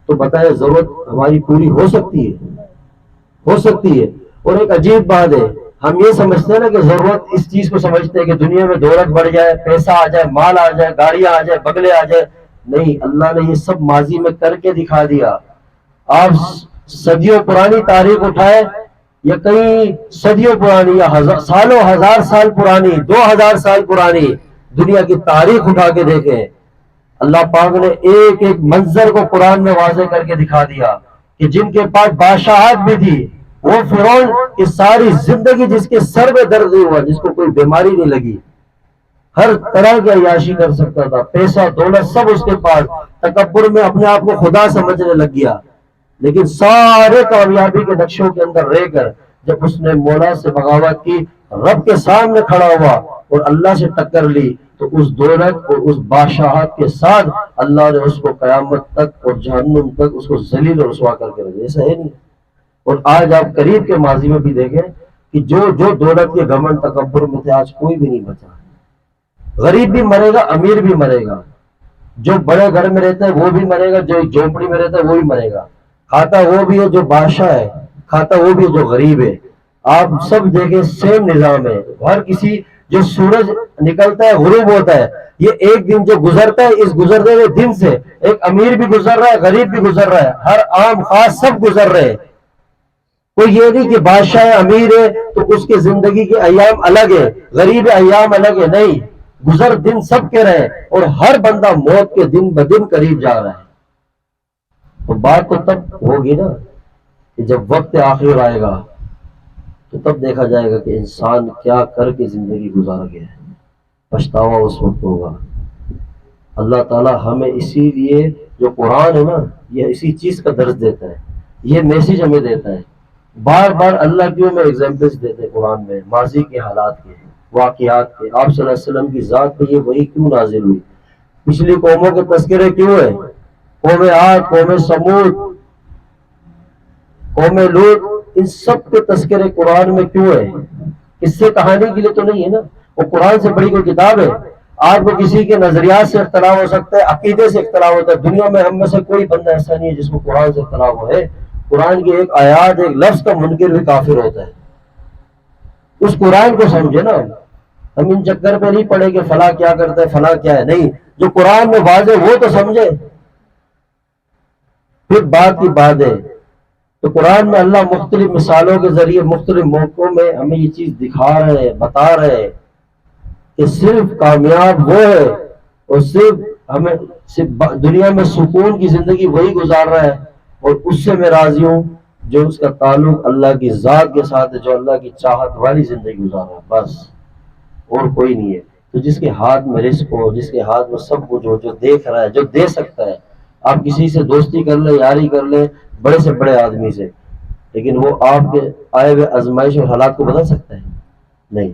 تو بتائیں ضرورت ہماری پوری ہو سکتی ہے؟ ہو سکتی ہے. اور ایک عجیب بات ہے، ہم یہ سمجھتے ہیں نا کہ ضرورت اس چیز کو سمجھتے ہیں کہ دنیا میں دولت بڑھ جائے، پیسہ آ جائے، مال آ جائے، گاڑیاں آ جائے، بگلے آ جائے. نہیں، اللہ نے یہ سب ماضی میں کر کے دکھا دیا. آپ صدیوں پرانی تاریخ اٹھائے، یا کئی صدیوں پرانی، یا سالوں ہزار سال پرانی، 2000 سال پرانی دنیا کی تاریخ اٹھا کے دیکھیں، اللہ پاک نے ایک ایک منظر کو قرآن میں واضح کر کے دکھا دیا کہ جن کے پاس بادشاہت بھی تھی، وہ فرعون کی ساری زندگی جس کے سر میں درد نہیں ہوا، جس کو کوئی بیماری نہیں لگی، ہر طرح کی عیاشی کر سکتا تھا، پیسہ دولت سب اس کے پاس، تکبر میں اپنے آپ کو خدا سمجھنے لگ گیا، لیکن سارے کامیابی کے نقشوں کے اندر رہ کر جب اس نے مولا سے بغاوت کی، رب کے سامنے کھڑا ہوا اور اللہ سے ٹکر لی، تو اس دولت اور اس بادشاہت کے ساتھ اللہ نے اس کو قیامت تک اور جہنم تک اس کو ذلیل اور رسوا کر کے رکھا، ایسا ہے نہیں۔ اور آج آپ قریب کے ماضی میں بھی دیکھیں کہ جو دولت کے گھمنڈ تکبر میں تھے، آج کوئی بھی نہیں بچا۔ غریب بھی مرے گا، امیر بھی مرے گا، جو بڑے گھر میں رہتا ہے وہ بھی مرے گا، جو جھونپڑی میں رہتا ہے وہ بھی مرے گا، کھاتا وہ بھی ہے جو بادشاہ ہے، کھاتا وہ بھی ہے جو غریب ہے۔ آپ سب دیکھیں سیم نظام ہے، ہر کسی، جو سورج نکلتا ہے غروب ہوتا ہے، یہ ایک دن جو گزرتا ہے، اس گزرتے ہوئے دن سے ایک امیر بھی گزر رہا ہے، غریب بھی گزر رہا ہے، ہر عام خاص سب گزر رہے ہیں۔ کوئی یہ نہیں کہ بادشاہ ہے، امیر ہے تو اس کی زندگی کے ایام الگ ہے، غریب ایام الگ ہے، نہیں، گزر دن سب کے رہے، اور ہر بندہ موت کے دن بدن قریب جا رہا ہے۔ تو بات تو تب ہوگی نا کہ جب وقت آخر آئے گا، تو تب دیکھا جائے گا کہ انسان کیا کر کے زندگی گزار گیا ہے، پچھتاوا اس وقت ہوگا۔ اللہ تعالیٰ ہمیں اسی لیے جو قرآن ہے نا، یہ اسی چیز کا درس دیتا ہے، یہ میسیج ہمیں دیتا ہے۔ بار بار اللہ کیوں میں ایگزامپلس دیتے ہیں قرآن میں، ماضی کے حالات کے، واقعات کے، آپ صلی اللہ علیہ وسلم کی ذات پہ یہ وحی کیوں نازل ہوئی، پچھلی قوموں کے تذکرے کیوں ہے، قوم عاد، قوم سمود، قوم لوط، ان سب کے تذکرے قرآن میں کیوں ہے؟ قصے کہانی کے لیے تو نہیں ہے نا، وہ قرآن سے بڑی کوئی کتاب ہے۔ آپ کو کسی کے نظریات سے اختلاف ہو سکتا ہے، عقیدے سے اختلاف ہوتا ہے، دنیا میں ہم میں سے کوئی بندہ ایسا نہیں ہے جس کو قرآن سے اختلاف ہو ہے۔ قرآن کی ایک آیات، ایک لفظ کا منکر بھی کافر ہوتا ہے۔ اس قرآن کو سمجھے نا، ہم ان چکر پہ نہیں پڑے کہ فلاں کیا کرتا ہے، فلاں کیا ہے، نہیں، جو قرآن میں واضح وہ تو سمجھے، پھر بات کی بات ہے۔ تو قرآن میں اللہ مختلف مثالوں کے ذریعے مختلف موقعوں میں ہمیں یہ چیز دکھا رہے ہیں، بتا رہے ہیں کہ صرف کامیاب وہ ہے، اور صرف دنیا میں سکون کی زندگی وہی گزار رہا ہے، اور اس سے میں راضی ہوں جو اس کا تعلق اللہ کی ذات کے ساتھ ہے، جو اللہ کی چاہت والی زندگی گزار رہا ہے، بس، اور کوئی نہیں ہے۔ تو جس کے ہاتھ میں رزق ہو، جس کے ہاتھ میں سب کچھ ہو، جو دیکھ رہا ہے، جو دے سکتا ہے، آپ کسی سے دوستی کر لیں، یاری کر لیں، بڑے سے بڑے آدمی سے، لیکن وہ آپ کے آئے ہوئے آزمائش اور حالات کو بدل سکتا ہے؟ نہیں۔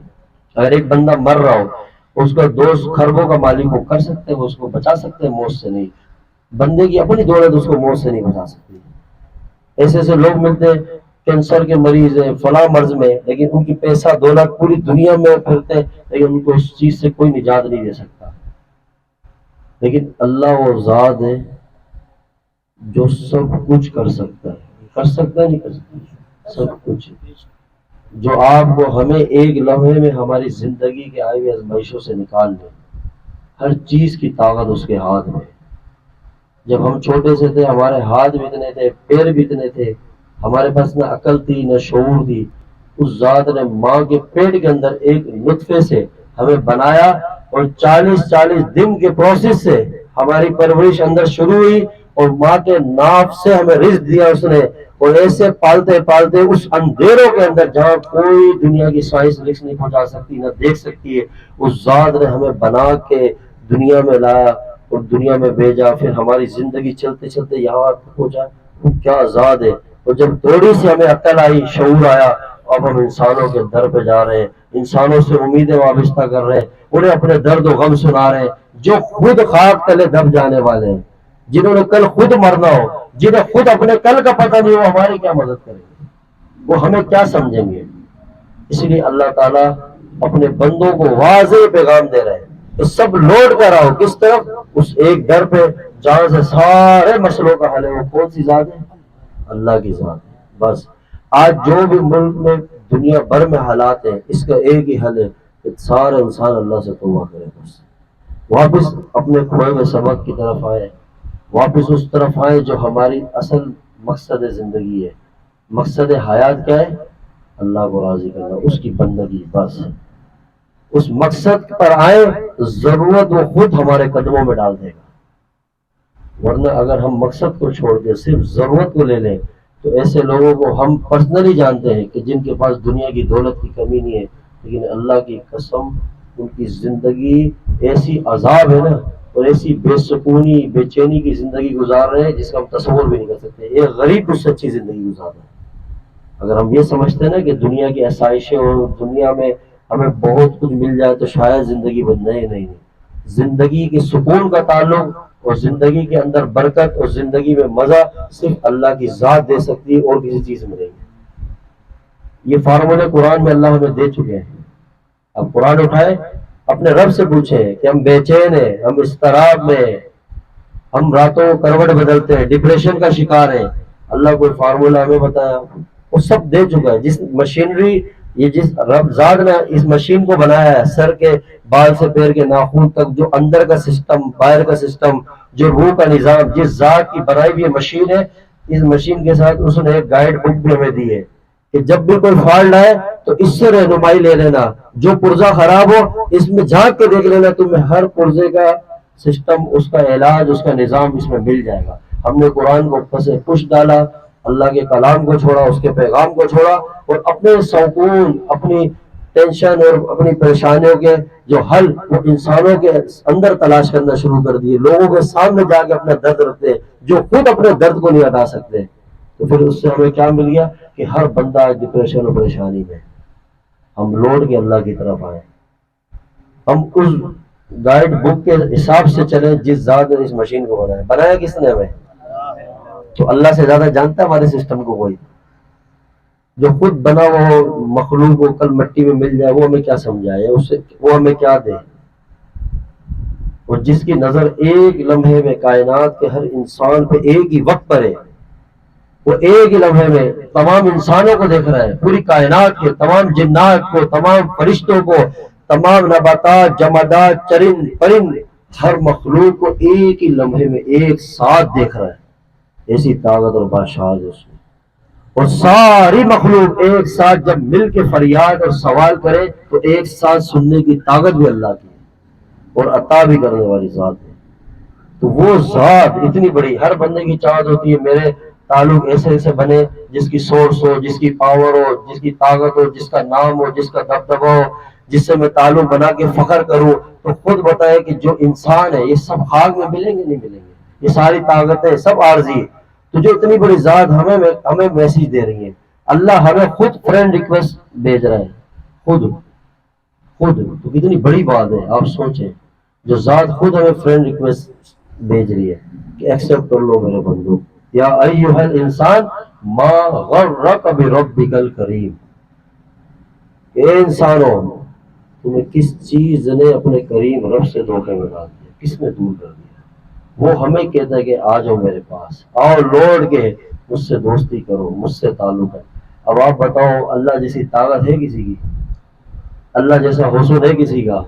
اگر ایک بندہ مر رہا ہو، اس کا دوست خربوں کا مالک ہو، کر سکتے ہیں وہ اس کو بچا سکتے ہیں موت سے؟ نہیں، بندے کی اپنی دولت اس کو موت سے نہیں بچا سکتی۔ ایسے ایسے لوگ ملتے ہیں، کینسر کے مریض ہیں، فلاں مرض میں، لیکن ان کی پیسہ دولت پوری دنیا میں پھرتے ہیں، لیکن ان کو اس چیز سے کوئی نجات نہیں دے سکتا۔ لیکن اللہ وہ ذات ہے جو سب کچھ کر سکتا ہے، کر سکتا ہے، نہیں کر سکتا، سب کچھ، جو آپ کو ہمیں ایک لمحے میں ہماری زندگی کے آئے ہوئے آزمائشوں سے نکال دے، ہر چیز کی طاقت اس کے ہاتھ میں۔ جب ہم چھوٹے سے تھے، ہمارے ہاتھ بھی اتنے تھے، پیر بھی اتنے تھے، ہمارے پاس نہ عقل تھی نہ شعور تھی، اس ذات نے ماں کے پیٹ کے اندر ایک نطفے سے ہمیں بنایا، اور 40 دن کے پروسیس سے ہماری پرورش اندر شروع ہوئی، اور ماں کے ناف سے ہمیں رزق دیا اس نے، اور ایسے پالتے پالتے اس اندھیروں کے اندر جہاں کوئی دنیا کی سائنس رزق نہیں پہنچا سکتی نہ دیکھ سکتی ہے، اس ذات نے ہمیں بنا کے دنیا میں لایا اور دنیا میں بھیجا، پھر ہماری زندگی چلتے چلتے یہاں پہنچا۔ وہ کیا ذات ہے! اور جب تھوڑی سی ہمیں عقل آئی، شعور آیا، اب ہم انسانوں کے در پہ جا رہے ہیں، انسانوں سے امیدیں وابستہ کر رہے ہیں، انہیں اپنے درد و غم سنا رہے ہیں، جو خود خاک تلے دب جانے والے ہیں، جنہوں نے کل خود مرنا ہو، جنہیں خود اپنے کل کا پتہ نہیں ہو، ہماری کیا مدد کریں گے؟ وہ ہمیں کیا سمجھیں گے؟ اس لیے اللہ تعالیٰ اپنے بندوں کو واضح پیغام دے رہے ہیں کہ سب لوٹ کر آؤ، کس طرف؟ اس ایک در پہ جہاں سے سارے مسئلوں کا حل ہے۔ وہ کون سی ذات ہے؟ اللہ کی ذات ہے۔ بس آج جو بھی ملک میں دنیا بھر میں حالات ہیں، اس کا ایک ہی حل ہے کہ سارے انسان اللہ سے توبہ کرے، بس واپس اپنے کھوئے ہوئے سبق کی طرف آئے، واپس اس طرف آئے جو ہماری اصل مقصد زندگی ہے۔ مقصد حیات کیا ہے؟ اللہ کو راضی کرنا، اس کی بندگی، بس اس مقصد پر آئے، ضرورت وہ خود ہمارے قدموں میں ڈال دے گا۔ ورنہ اگر ہم مقصد کو چھوڑ کے صرف ضرورت کو لے لیں تو ایسے لوگوں کو ہم پرسنلی جانتے ہیں کہ جن کے پاس دنیا کی دولت کی کمی نہیں ہے، لیکن اللہ کی قسم ان کی زندگی ایسی عذاب ہے نا، اور ایسی بے سکونی بے چینی کی زندگی گزار رہے ہیں جس کا ہم تصور بھی نہیں کر سکتے۔ ایک غریب اس سے اچھی زندگی گزار رہا ہے۔ اگر ہم یہ سمجھتے ہیں نا کہ دنیا کی آسائشیں اور دنیا میں ہمیں بہت کچھ مل جائے تو شاید زندگی بدلے، نہیں، زندگی کے سکون کا تعلق اور زندگی کے اندر برکت اور زندگی میں مزہ صرف اللہ کی ذات دے سکتی ہے، اور کسی چیز میں نہیں۔ یہ فارمولے قرآن میں اللہ ہمیں دے چکے ہیں۔ اب قرآن اٹھائے، اپنے رب سے پوچھیں کہ ہم بے چین ہیں، ہم اضطراب میں ہیں، ہم راتوں کو کروٹ بدلتے ہیں، ڈپریشن کا شکار ہیں، اللہ کوئی فارمولہ ہمیں بتایا؟ وہ سب دے چکا ہے۔ جس مشینری، یہ جس رب ذات نے اس مشین کو بنایا ہے، سر کے بال سے پیر کے ناخن تک، جو اندر کا سسٹم باہر کا سسٹم، جو روح کا نظام، جس ذات کی بنائی ہوئی مشین ہے، اس مشین کے ساتھ اس نے ایک گائیڈ بک بھی ہمیں دی ہے کہ جب بھی کوئی فالٹ آئے تو اس سے رہنمائی لے لینا، جو پرزہ خراب ہو اس میں جھانک کے دیکھ لینا، تمہیں ہر پرزے کا سسٹم، اس کا علاج، اس کا نظام اس میں مل جائے گا۔ ہم نے قرآن کو پس پش ڈالا، اللہ کے کلام کو چھوڑا، اس کے پیغام کو چھوڑا، اور اپنے سکون، اپنی ٹینشن اور اپنی پریشانیوں کے جو حل وہ انسانوں کے اندر تلاش کرنا شروع کر دیے، لوگوں کے سامنے جا کے اپنا درد رکھتے ہیں جو خود اپنے درد کو نہیں ہٹا سکتے۔ تو پھر اس سے ہمیں کیا مل گیا کہ ہر بندہ ڈپریشن اور پریشانی میں۔ ہم لوٹ کے اللہ کی طرف آئے، ہم اس گائیڈ بک کے حساب سے چلے جس ذات نے اس مشین کو بنایا۔ بنایا کس نے ہمیں؟ تو اللہ سے زیادہ جانتا ہے ہمارے سسٹم کو کوئی؟ جو خود بنا وہ مخلوق کو کل مٹی میں مل جائے، وہ ہمیں کیا سمجھائے، اسے وہ ہمیں کیا دے؟ اور جس کی نظر ایک لمحے میں کائنات کے ہر انسان پہ ایک ہی وقت پر ہے، وہ ایک ہی لمحے میں تمام انسانوں کو دیکھ رہا ہے، پوری کائنات کے تمام جنات کو، تمام فرشتوں کو، تمام نباتات، جمادات، چرند پرند، ہر مخلوق کو ایک ہی لمحے میں ایک ساتھ دیکھ رہا ہے۔ ایسی طاقت اور بادشاہت ہے اس میں۔ اور ساری مخلوق ایک ساتھ جب مل کے فریاد اور سوال کرے تو ایک ساتھ سننے کی طاقت بھی اللہ کی ہے، اور عطا بھی کرنے والی ذات ہے۔ تو وہ ذات اتنی بڑی، ہر بندے کی چاہت ہوتی ہے میرے تعلق ایسے ایسے بنے، جس کی سورس ہو، جس کی پاور ہو، جس کی طاقت ہو، جس کا نام ہو، جس کا دبدبہ ہو، جس سے میں تعلق بنا کے فخر کروں۔ تو خود بتائے کہ جو انسان ہے یہ سب خاک میں ملیں گے؟ نہیں ملیں گے، یہ ساری طاقتیں سب عارضی۔ تو جو اتنی بڑی ذات ہمیں میسج دے رہی ہے، اللہ ہمیں خود فرینڈ ریکویسٹ بھیج رہا ہے، خود تو کتنی بڑی بات ہے آپ سوچیں، جو ذات خود ہمیں فرینڈ ریکویسٹ بھیج رہی ہے کہ ایکسپٹ کر لو میرے بندو، یا ایھا الانسان ما غرک بربک الکریم، اے انسانو تمہیں کس چیز نے اپنے کریم رب سے دھوکے میں ڈال دیا، کس نے دور کر دیا؟ وہ ہمیں کہتا ہے کہ آ جاؤ میرے پاس، آؤ لوٹ کے مجھ سے دوستی کرو، مجھ سے تعلق ہے۔ اب آپ بتاؤ، اللہ جیسی طاقت ہے کسی کی؟ اللہ جیسا حسن ہے کسی کا؟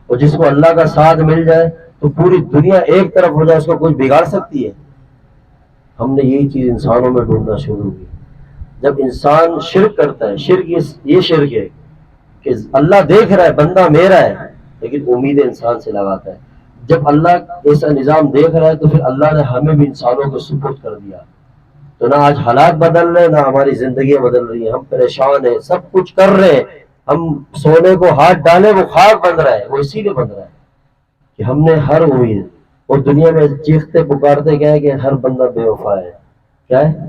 اور جس کو اللہ کا ساتھ مل جائے تو پوری دنیا ایک طرف ہو جائے، اس کو کوئی بگاڑ سکتی ہے؟ ہم نے یہی چیز انسانوں میں ڈھونڈنا شروع کی۔ جب انسان شرک کرتا ہے، شرک یہ شرک ہے کہ اللہ دیکھ رہا ہے بندہ میرا ہے، لیکن امید انسان سے لگاتا ہے۔ جب اللہ ایسا نظام دیکھ رہا ہے تو پھر اللہ نے ہمیں بھی انسانوں کو سپرد کر دیا۔ تو نہ آج حالات بدل رہے، نہ ہماری زندگیاں بدل رہی ہیں، ہم پریشان ہیں، سب کچھ کر رہے ہیں، ہم سونے کو ہاتھ ڈالیں وہ خاک بن رہا ہے، وہ اسی لیے بن رہا ہے کہ ہم نے ہر امید، اور دنیا میں چیختے پکارتے کیا ہے کہ ہر بندہ بے وفا ہے۔ کیا ہے؟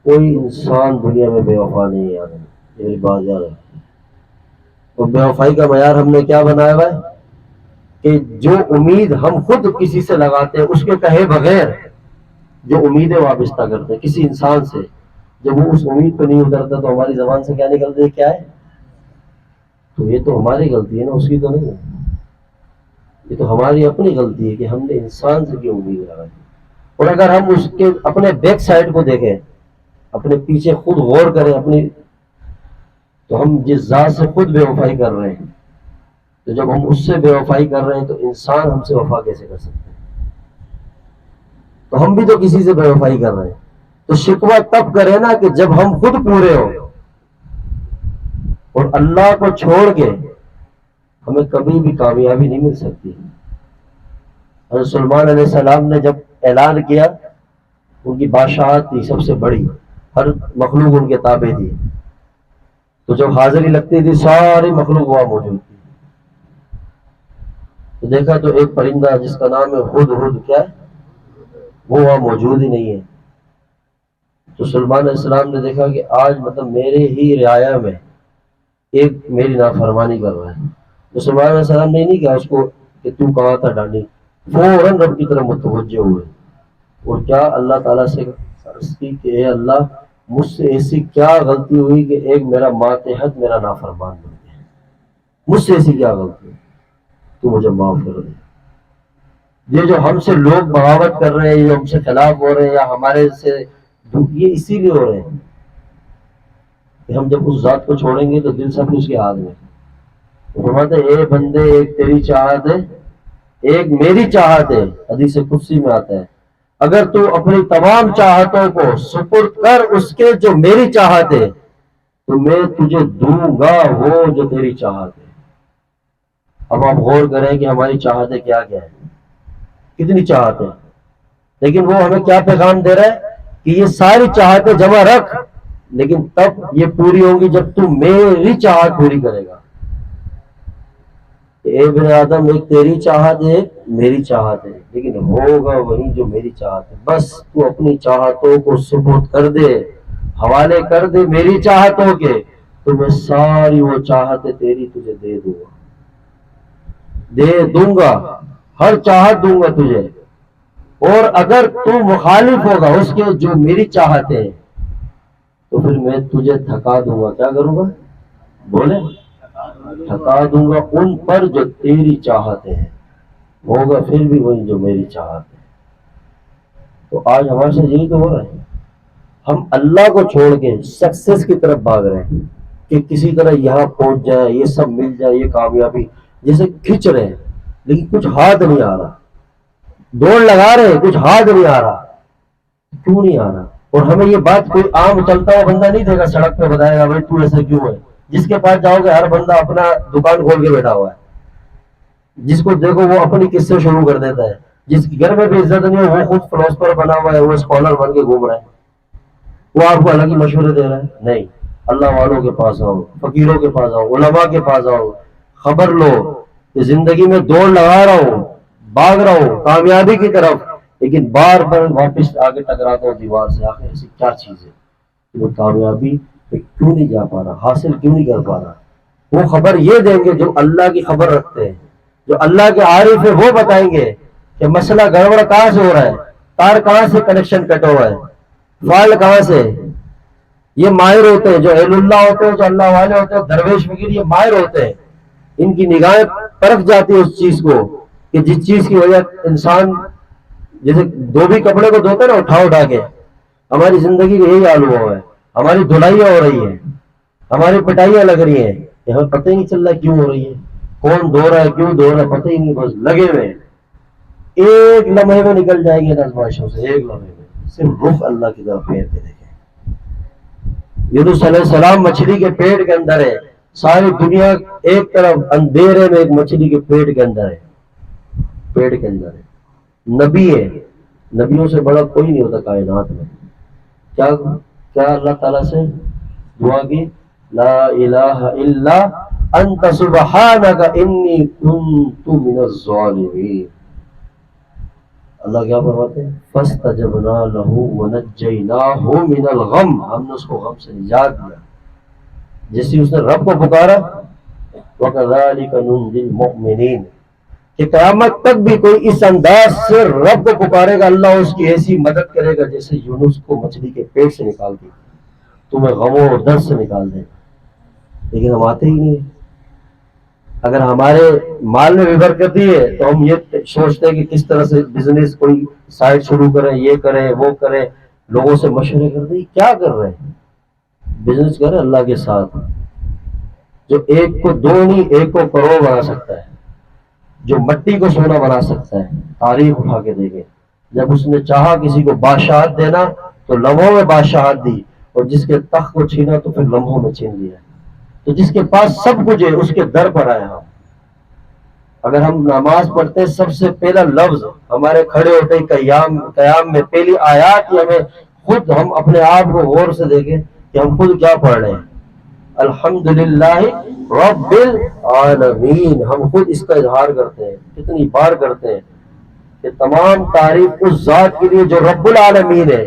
کوئی انسان دنیا میں بے وفا نہیں ہے، یہ میری بات یاد ہے۔ اور بے وفائی کا معیار ہم نے کیا بنایا ہوا ہے کہ جو امید ہم خود کسی سے لگاتے ہیں اس کے کہے بغیر جو امیدیں وابستہ کرتے ہیں کسی انسان سے، جب وہ اس امید پہ نہیں اترتا تو ہماری زبان سے کیا نکلتا ہے؟ کیا ہے؟ تو یہ تو ہماری غلطی ہے نا، اس کی تو نہیں ہے۔ یہ تو ہماری اپنی غلطی ہے کہ ہم نے انسان سے کیوں امید لگائی۔ اور اگر ہم اس کے اپنے بیک سائڈ کو دیکھیں، اپنے پیچھے خود غور کریں اپنی، تو ہم جس ذات سے خود بے وفائی کر رہے ہیں، تو جب ہم اس سے بے وفائی کر رہے ہیں تو انسان ہم سے وفا کیسے کر سکتے ہیں؟ تو ہم بھی تو کسی سے بے وفائی کر رہے ہیں۔ تو شکوہ تب کرے نا کہ جب ہم خود پورے ہو، اور اللہ کو چھوڑ کے ہمیں کبھی بھی کامیابی نہیں مل سکتی۔ حضرت سلمان علیہ السلام نے جب اعلان کیا، ان کی بادشاہت تھی سب سے بڑی، ہر مخلوق ان کے تابع تھی، تو جب حاضری لگتی تھی ساری مخلوق وہاں موجود تھی. تو دیکھا تو ایک پرندہ جس کا نام ہے ہد ہد، کیا ہے وہ وہاں موجود ہی نہیں ہے. تو سلیمان علیہ السلام نے دیکھا کہ آج مطلب میرے ہی رعایا میں ایک میری نافرمانی کر رہا ہے. تو سلیمان علیہ السلام نے نہیں کہا اس کو کہ تو کہاں تھا ڈانڈی، فوراً رب کی طرف متوجہ ہوئے اور کیا اللہ تعالیٰ سے عرض کی کہ اے اللہ مجھ سے ایسی کیا غلطی ہوئی کہ ایک میرا ماتحت میرا نافرمان بن گیا، مجھ سے ایسی کیا غلطی ہوئی، تو مجھے معاف کر دے. یہ جو ہم سے لوگ بغاوت کر رہے ہیں، جو ہم سے خلاف ہو رہے ہیں یا ہمارے سے، یہ اسی لیے ہو رہے ہیں کہ ہم جب اس ذات کو چھوڑیں گے تو دل سب اس کے ہاتھ میں. فرماتے ہیں اے بندے ایک تیری چاہت ہے ایک میری چاہت ہے، حدیث قدسی میں آتا ہے اگر تو اپنی تمام چاہتوں کو سپرد کر اس کے جو میری چاہت ہے تو میں تجھے دوں گا وہ جو تیری چاہت ہے. اب آپ غور کریں کہ ہماری چاہتیں کیا کیا ہیں، کتنی چاہتیں، لیکن وہ ہمیں کیا پیغام دے رہا ہے کہ یہ ساری چاہتیں جمع رکھ، لیکن تب یہ پوری ہوں گی جب تو میری چاہت پوری کرے گا. اے ابن آدم ایک تیری چاہت ہے ایک میری چاہت ہے، لیکن ہوگا وہی جو میری چاہت ہے. بس تو اپنی چاہتوں کو سپرد کر دے، حوالے کر دے میری چاہتوں کے، تو میں ساری وہ چاہتیں تیری تجھے دے دوں گا، دے دوں گا، ہر چاہت دوں گا تجھے. اور اگر تو مخالف ہوگا اس کے جو میری چاہت ہے تو پھر میں تجھے تھکا دوں گا. کیا کروں گا؟ بولے، تھکا دوں گا ان پر جو تیری چاہتے ہیں، ہوگا پھر بھی وہی جو میری چاہت ہے. تو آج ہمارے سے یہی تو ہو رہا ہے، ہم اللہ کو چھوڑ کے سکسیس کی طرف بھاگ رہے ہیں کہ کسی طرح یہاں پہنچ جائے، یہ سب مل جائے، یہ کامیابی جیسے کھنچ رہے ہیں لیکن کچھ ہاتھ نہیں آ رہا. دوڑ لگا رہے ہیں کچھ ہاتھ نہیں آ رہا. کیوں نہیں آ رہا؟ اور ہمیں یہ بات کوئی عام چلتا ہوا بندہ نہیں دے گا سڑک پہ بتائے گا بھائی تو ایسا کیوں ہے. جس کے پاس جاؤ گے ہر بندہ اپنا دکان کھول کے بیٹھا ہوا ہے، جس کو دیکھو وہ اپنی قصے شروع کر دیتا ہے. جس کے گھر میں بھی عزت نہیں ہے وہ خود فلاسفر بنا ہوا ہے، وہ اسکالر بن کے گھوم رہا ہے، وہ آپ کو الگ ہی مشورے دے رہا ہے. نہیں، اللہ والوں کے پاس آؤ، فقیروں کے پاس آؤ، علماء کے پاس آؤ، خبر لو کہ زندگی میں دوڑ لگا رہا ہوں، بھاگ رہا ہوں کامیابی کی طرف، لیکن بار بار واپس آگے ٹکراتا ہوں دیوار سے. آخر ایسی کیا چیز ہے وہ کامیابی پہ کیوں نہیں جا پا رہا، حاصل کیوں نہیں کر پا رہا؟ وہ خبر یہ دیں گے جو اللہ کی خبر رکھتے ہیں، جو اللہ کے عارف ہیں، وہ بتائیں گے کہ مسئلہ گڑبڑ کہاں سے ہو رہا ہے، تار کہاں سے کنیکشن کٹ ہوا ہے، فال کہاں سے. یہ ماہر ہوتے ہیں، جو اہل اللہ ہوتے ہیں، جو اللہ والے ہوتے ہیں، درویش فقیر، یہ ماہر ہوتے ہیں. ان کی نگاہیں پرکھ جاتی ہے اس چیز کو کہ جس چیز کی وجہ انسان جیسے دھوبی کپڑے کو دھوتا ہے نا اٹھا اٹھا کے، ہماری زندگی کا یہی حال ہوا ہے. ہماری دھلائیاں ہو رہی ہیں، ہماری پٹائیاں لگ رہی ہیں، ہمیں پتہ ہی نہیں چل رہا کیوں ہو رہی ہے، کون دھو رہا ہے، کیوں دھو رہا ہے، پتہ ہی نہیں، بس لگے ہوئے. ایک لمحے میں نکل جائیں گے آزمائشوں سے، ایک لمحے میں. صرف رخ اللہ کی طرف پھیر کے دیکھیں. یونس علیہ السلام مچھلی کے پیٹ کے اندر ہے، ساری دنیا ایک طرف اندھیرے میں ایک مچھلی کے پیٹ کے اندر ہے، پیٹ کے اندر ہے. نبی ہے، نبیوں سے بڑا کوئی نہیں ہوتا کائنات میں. کیا کیا اللہ تعالیٰ سے دعا کی، لا الہ الا انت سبحانک انی کنت من الظالمین. اللہ کیا فرماتے ہیں، فاستجبنا لہ ونجیناہ من الغم، ہم نے اس کو غم سے نجات دیا. جیسے اس نے رب کو پکارا، وکذالک ننجی المؤمنین، کہ قیامت تک بھی کوئی اس انداز سے رب کو پکارے گا اللہ اس کی ایسی مدد کرے گا جیسے یونس کو مچھلی کے پیٹ سے نکال دی، تمہیں غموں اور درد سے نکال دے. لیکن ہم آتے ہی نہیں ہیں. اگر ہمارے مال میں بھی برکتی ہے تو ہم یہ سوچتے ہیں کہ کس طرح سے بزنس کوئی سائٹ شروع کریں، یہ کریں وہ کریں، لوگوں سے مشورے کرتے ہیں. کیا کر رہے ہیں؟ بزنس کریں اللہ کے ساتھ، جو ایک کو دو نہیں ایک کو کروڑ بنا سکتا ہے، جو مٹی کو سونا بنا سکتا ہے. تاریخ اٹھا کے دیکھیں، جب اس نے چاہا کسی کو بادشاہت دینا تو لمحوں میں بادشاہت دی، اور جس کے تخت کو چھینا تو پھر لمحوں میں چھین لیا. تو جس کے پاس سب کچھ ہے اس کے در پر آئے ہم. اگر ہم نماز پڑھتے ہیں سب سے پہلا لفظ ہمارے کھڑے ہوتے ہی قیام میں پہلی آیات ہی ہمیں خود ہم اپنے آپ کو غور سے دیکھیں کہ ہم خود کیا پڑھ رہے ہیں. الحمدللہ رب العالمین. ہم خود اس کا اظہار کرتے ہیں, کتنی بار کرتے ہیں کہ تمام تعریف اس ذات کے لیے جو رب العالمین ہے.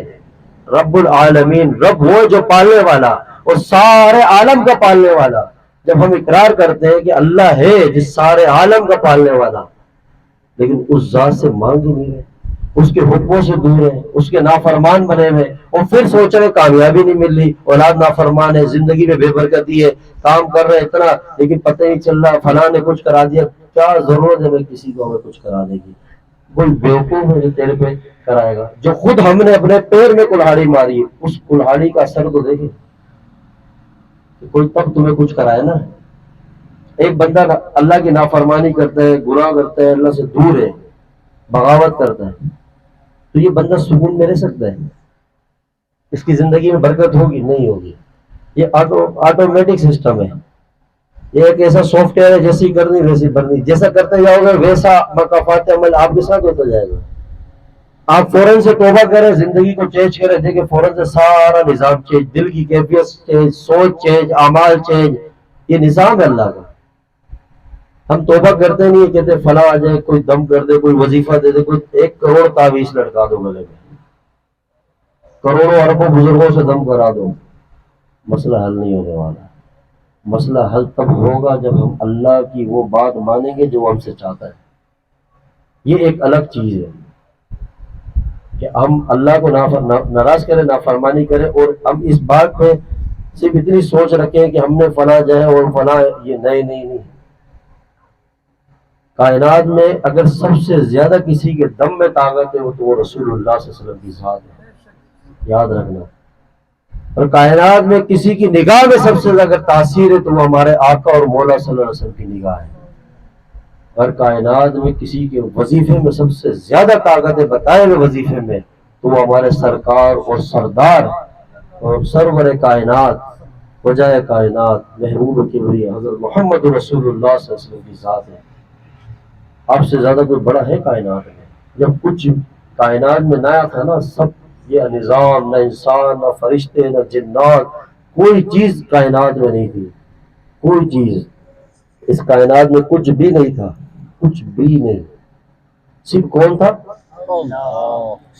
رب العالمین, رب وہ جو پالنے والا اور سارے عالم کا پالنے والا. جب ہم اقرار کرتے ہیں کہ اللہ ہے جس سارے عالم کا پالنے والا, لیکن اس ذات سے مانگ ہی نہیں رہے, اس کے حکموں سے دور ہیں, اس کے نافرمان بنے ہوئے, اور پھر سوچ رہے کامیابی نہیں مل رہی, اولاد نافرمان ہے, زندگی میں بے برکتی ہے, کام کر رہے اتنا لیکن پتہ نہیں چل رہا, فلاں نے کچھ کرا دیا. کیا ضرورت ہے کسی کو ہمیں کچھ کرانے کی؟ کوئی بیوقوف ہے جو تیرے پہ کرائے گا؟ جو خود ہم نے اپنے پیر میں کلہاڑی ماری ہے, اس کلہاڑی کا اثر تو دیکھیں. کوئی تب تمہیں کچھ کرائے نا. ایک بندہ اللہ کی نافرمانی کرتا ہے, گناہ کرتا ہے, اللہ سے دور ہے, بغاوت کرتا ہے, تو یہ بندہ سکون میں رہ سکتا ہے؟ اس کی زندگی میں برکت ہوگی؟ نہیں ہوگی. یہ آٹومیٹک سسٹم ہے. یہ ایک ایسا سافٹ ویئر ہے, جیسی کرنی ویسی بننی, جیسا کرتے جاؤ گے ویسا مکافات عمل آپ کے ساتھ ہوتا جائے گا. آپ فوراً سے توبہ کریں, زندگی کو چینج کریں, دیکھیں فوراً سے سارا نظام چینج, دل کی کیفیت چینج, سوچ چینج, اعمال چینج. یہ نظام ہے اللہ کا. ہم توبہ کرتے نہیں, کہتے فلاں آ جائے, کوئی دم کر دے, کوئی وظیفہ دے دے, کوئی 1 کروڑ تعویذ لٹکا دو گلے میں, کروڑوں اربوں بزرگوں سے دم کرا دو, مسئلہ حل نہیں ہونے والا. مسئلہ حل تب ہوگا جب ہم اللہ کی وہ بات مانیں گے جو وہ ہم سے چاہتا ہے. یہ ایک الگ چیز ہے کہ ہم اللہ کو ناراض کریں, نافرمانی کریں, اور ہم اس بات پہ صرف اتنی سوچ رکھیں کہ ہم نے فلاں جو ہے اور فلاں یہ نہیں. کائنات میں اگر سب سے زیادہ کسی کے دم میں طاقت ہے تو وہ رسول اللہ صلی اللہ علیہ وسلم کی ذات ہے, یاد رکھنا. اور کائنات میں کسی کی نگاہ میں سب سے زیادہ تاثیر ہے تو وہ ہمارے آقا اور مولا صلی اللہ علیہ وسلم کی نگاہ ہے. اور کائنات میں کسی کے وظیفے میں سب سے زیادہ طاقت ہے, بتائے ہوئے وظیفے میں, تو وہ ہمارے سرکار اور سردار اور سرور کائنات, وجہ کائنات, محبوب کبریا حضرت محمد رسول اللہ صلی اللہ علیہ وسلم کی ذات ہے. آپ سے زیادہ کوئی بڑا ہے کائنات میں؟ جب کچھ کائنات میں نیا تھا نا, سب یہ نظام, نہ انسان, نہ فرشتے, نہ جنات, کوئی چیز کائنات میں نہیں تھی. کوئی چیز اس کائنات میں کچھ بھی نہیں تھا, کچھ بھی نہیں. صرف کون تھا؟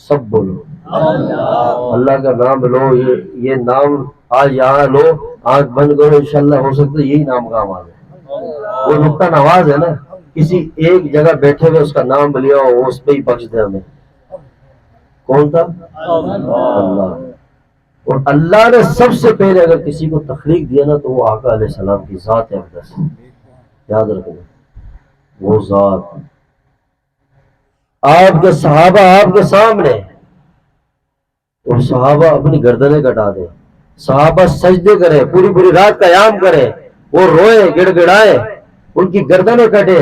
سب بولو اللہ کا نام لو. یہ نام آج یہاں لو, آنکھ بند کرو, انشاءاللہ ہو سکتا ہے یہی نام کام آ جائے. وہ نقطہ نواز ہے نا, کسی ایک جگہ بیٹھے ہوئے اس کا نام لیا ہو, وہ اس پہ ہی بخش دے ہمیں. کون تھا؟ اللہ. اور اللہ نے سب سے پہلے اگر کسی کو تخلیق دیا نا تو وہ آقا علیہ السلام کی ذات ہے اقدس. یاد رکھنا, وہ ذات. آپ کے صحابہ آپ کے سامنے, اور صحابہ اپنی گردنیں کٹا دیں, صحابہ سجدے کرے, پوری پوری رات قیام کرے, وہ روئے گڑ گڑائے, ان کی گردنیں کٹے,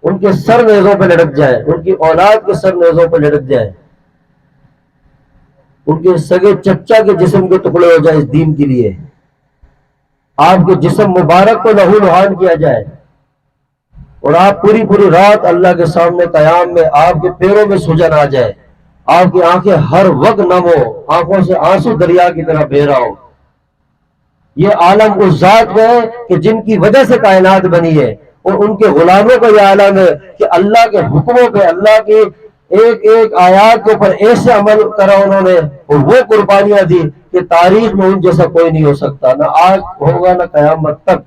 ان کے سر نیزوں پہ لٹک جائے, ان کی اولاد کے سر نیزوں پہ لٹک جائے, ان کے سگے چچا کے جسم کے ٹکڑے ہو جائے اس دین کے لیے, آپ کے جسم مبارک کو لہو لہان کیا جائے, اور آپ پوری پوری رات اللہ کے سامنے قیام میں آپ کے پیروں میں سجن آ جائے, آپ کی آنکھیں ہر وقت نم ہو, آنکھوں سے آنسو دریا کی طرح بہ رہا ہو. یہ عالم اس ذات کا ہے کہ جن کی وجہ سے کائنات بنی ہے, اور ان کے غلاموں کا یہ عالم ہے کہ اللہ کے حکموں پہ, اللہ کے ایک ایک آیات کے اوپر ایسے عمل کرا انہوں نے, اور وہ قربانیاں دی کہ تاریخ میں ان جیسا کوئی نہیں ہو سکتا, نہ آج ہوگا نہ قیامت تک.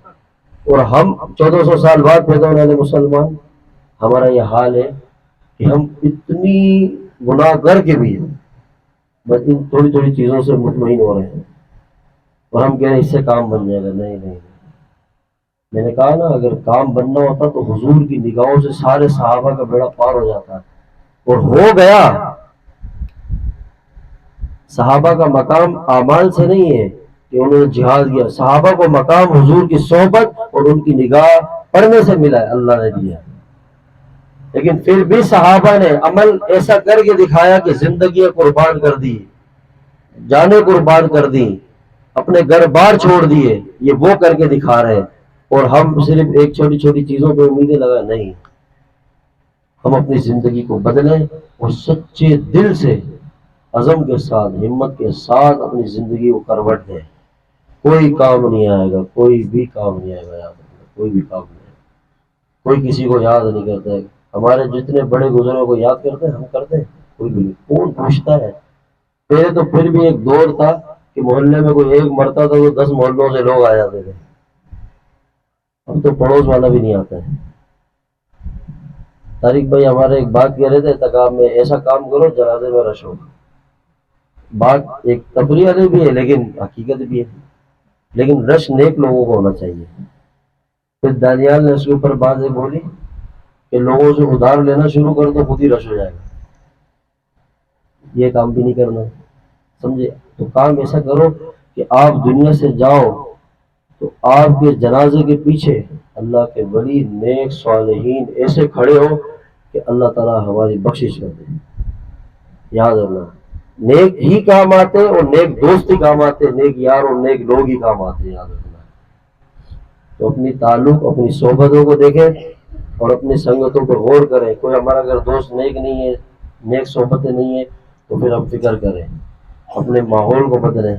اور ہم 1400 سال بعد پیدا ہونے والے مسلمان, ہمارا یہ حال ہے کہ ہم اتنی گناہ کر کے بھی بس ان تھوڑی تھوڑی چیزوں سے مطمئن ہو رہے ہیں, اور ہم کہہ رہے ہیں اس سے کام بن جائے گا. نہیں. میں نے کہا نا, اگر کام بننا ہوتا تو حضور کی نگاہوں سے سارے صحابہ کا بیڑا پار ہو جاتا, اور ہو گیا. صحابہ کا مقام اعمال سے نہیں ہے کہ انہوں نے جہاد کیا, صحابہ کو مقام حضور کی صحبت اور ان کی نگاہ پڑھنے سے ملا ہے, اللہ نے دیا. لیکن پھر بھی صحابہ نے عمل ایسا کر کے دکھایا کہ زندگیاں قربان کر دی, جانیں قربان کر دی, اپنے گھر بار چھوڑ دیے, یہ وہ کر کے دکھا رہے ہیں. اور ہم صرف ایک چھوٹی چھوٹی چیزوں پہ امیدیں لگائیں، نہیں، ہم اپنی زندگی کو بدلیں اور سچے دل سے، عزم کے ساتھ، ہمت کے ساتھ اپنی زندگی کو کروٹ دیں۔ کوئی کام نہیں آئے گا، کوئی بھی کام نہیں آئے گا، یاد رکھنا، کوئی بھی کام نہیں آئے گا۔ کوئی کسی کو یاد نہیں کرتا ہے۔ ہمارے جتنے بڑے بزرگوں کو یاد کرتے ہیں، ہم کرتے ہیں؟ کوئی بھی نہیں، کون پوچھتا ہے؟ پہلے تو پھر بھی ایک دور تھا کہ محلے میں کوئی ایک مرتا تھا تو 10 محلوں سے لوگ آ جاتے تھے، اب تو پڑوس والا بھی نہیں آتا ہے۔ طارق بھائی ہمارے ایک بات کہہ رہے تھے تقاب میں، ایسا کام کرو جنازے میں رش ہو۔ بات ایک تفریح والی بھی ہے لیکن حقیقت بھی ہے، لیکن رش نیک لوگوں کو ہونا چاہیے۔ پھر دانیال نے اس کے اوپر بات یہ بولی کہ لوگوں سے ادھار لینا شروع کر دو، خود ہی رش ہو جائے گا۔ یہ کام بھی نہیں کرنا، سمجھے؟ تو کام ایسا کرو کہ آپ دنیا سے جاؤ تو آپ کے جنازے کے پیچھے اللہ کے ولی نیک صالحین ایسے کھڑے ہو کہ اللہ تعالیٰ ہماری بخشش کر دے۔ یاد رکھنا، نیک ہی کام آتے اور نیک دوست ہی کام آتے، نیک یار اور نیک لوگ ہی کام آتے، یاد رکھنا۔ تو اپنی تعلق، اپنی صحبتوں کو دیکھیں اور اپنی سنگتوں پہ غور کریں۔ کوئی ہمارا اگر دوست نیک نہیں ہے، نیک صحبتیں نہیں ہیں، تو پھر ہم فکر کریں، اپنے ماحول کو بدلیں،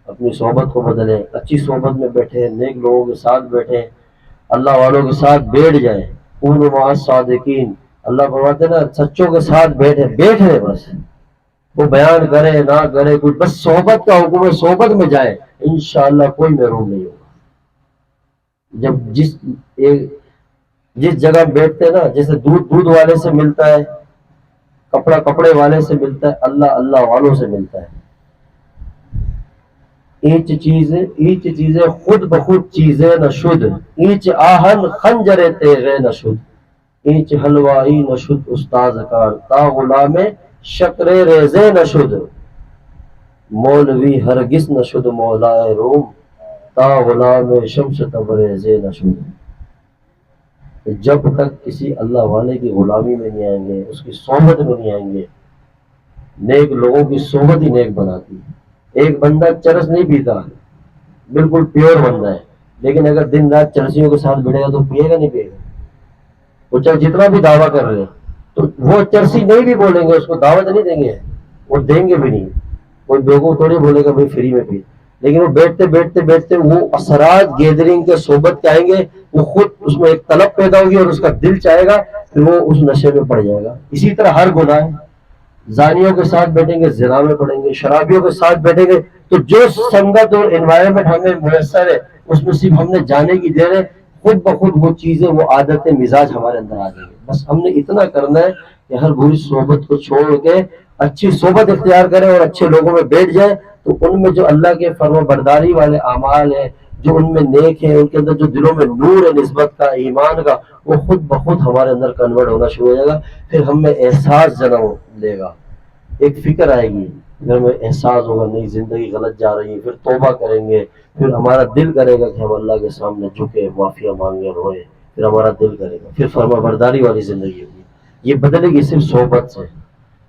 اپنی صحبت کو بدلیں، اچھی صحبت میں بیٹھیں، نیک لوگوں کے ساتھ بیٹھیں، اللہ والوں کے ساتھ بیٹھ جائیں۔ کونوا مع الصادقین، اللہ فرماتے ہیں نا، سچوں کے ساتھ بیٹھے بس، وہ بیان کرے نہ کرے کچھ، بس صحبت کا حکم ہے، صحبت میں جائے، انشاءاللہ کوئی محروم نہیں ہوگا۔ جب جس جگہ بیٹھتے ہیں نا، جیسے دودھ والے سے ملتا ہے، کپڑا کپڑے والے سے ملتا ہے، اللہ والوں سے ملتا ہے۔ ایچ چیزیں خود بخود چیزیں نہ شد، ایچ آہن خنجر تیغے نہ شد، ایچ حلوائی نہ شد استاذ کار، تا غلام شکر ریزے نہ شد، مولوی ہرگز نہ شد مولائے روم، تا غلام شمس تبریزے نہ شد۔ جب تک کسی اللہ والے کی غلامی میں نہیں آئیں گے، اس کی صحبت میں نہیں آئیں گے، نیک لوگوں کی صحبت ہی نیک بناتی ہے۔ ایک بندہ چرس نہیں پیتا، بالکل پیور بندہ ہے، لیکن اگر دن رات چرسیوں کے ساتھ بڑھے گا تو پیے گا نہیں پیے گا؟ وہ چاہے جتنا بھی دعویٰ کر رہے ہیں، تو وہ چرسی نہیں بھی بولیں گے، اس کو دعوت نہیں دیں گے، وہ دیں گے بھی نہیں۔ کوئی بیوقوف تھوڑی بولے گا بھائی فری میں پی، لیکن وہ بیٹھتے وہ اثرات گیدرنگ کے صحبت کے آئیں گے، وہ خود اس میں ایک طلب پیدا ہوگی اور اس کا دل چاہے گا، پھر وہ اس نشے میں پڑ جائے گا۔ اسی طرح ہر گناہ ہے، زانیوں کے ساتھ بیٹھیں گے زنا میں پڑیں گے، شرابیوں کے ساتھ بیٹھیں گے، تو جو سنگت اور انوائرمنٹ ہمیں میسر ہے اس میں صرف ہم نے جانے کی دیر ہے، خود بخود وہ چیزیں، وہ عادتیں، مزاج ہمارے اندر آ جائیں گے۔ بس ہم نے اتنا کرنا ہے کہ ہر بری صحبت کو چھوڑ کے اچھی صحبت اختیار کریں اور اچھے لوگوں میں بیٹھ جائیں، تو ان میں جو اللہ کے فرما برداری والے اعمال ہیں، جو ان میں نیک ہیں، ان کے اندر جو دلوں میں نور ہے نسبت کا، ایمان کا، وہ خود بخود ہمارے اندر کنورٹ ہونا شروع ہو جائے گا۔ پھر ہم میں احساس جنم لے گا، ایک فکر آئے گی، پھر ہمیں احساس ہوگا نہیں زندگی غلط جا رہی ہے، پھر توبہ کریں گے، پھر ہمارا دل کرے گا کہ ہم اللہ کے سامنے جھکے، معافیاں مانگے، روئے، پھر ہمارا دل کرے گا، پھر فرما برداری والی زندگی ہوگی۔ یہ بدلے گی صرف صحبت سے۔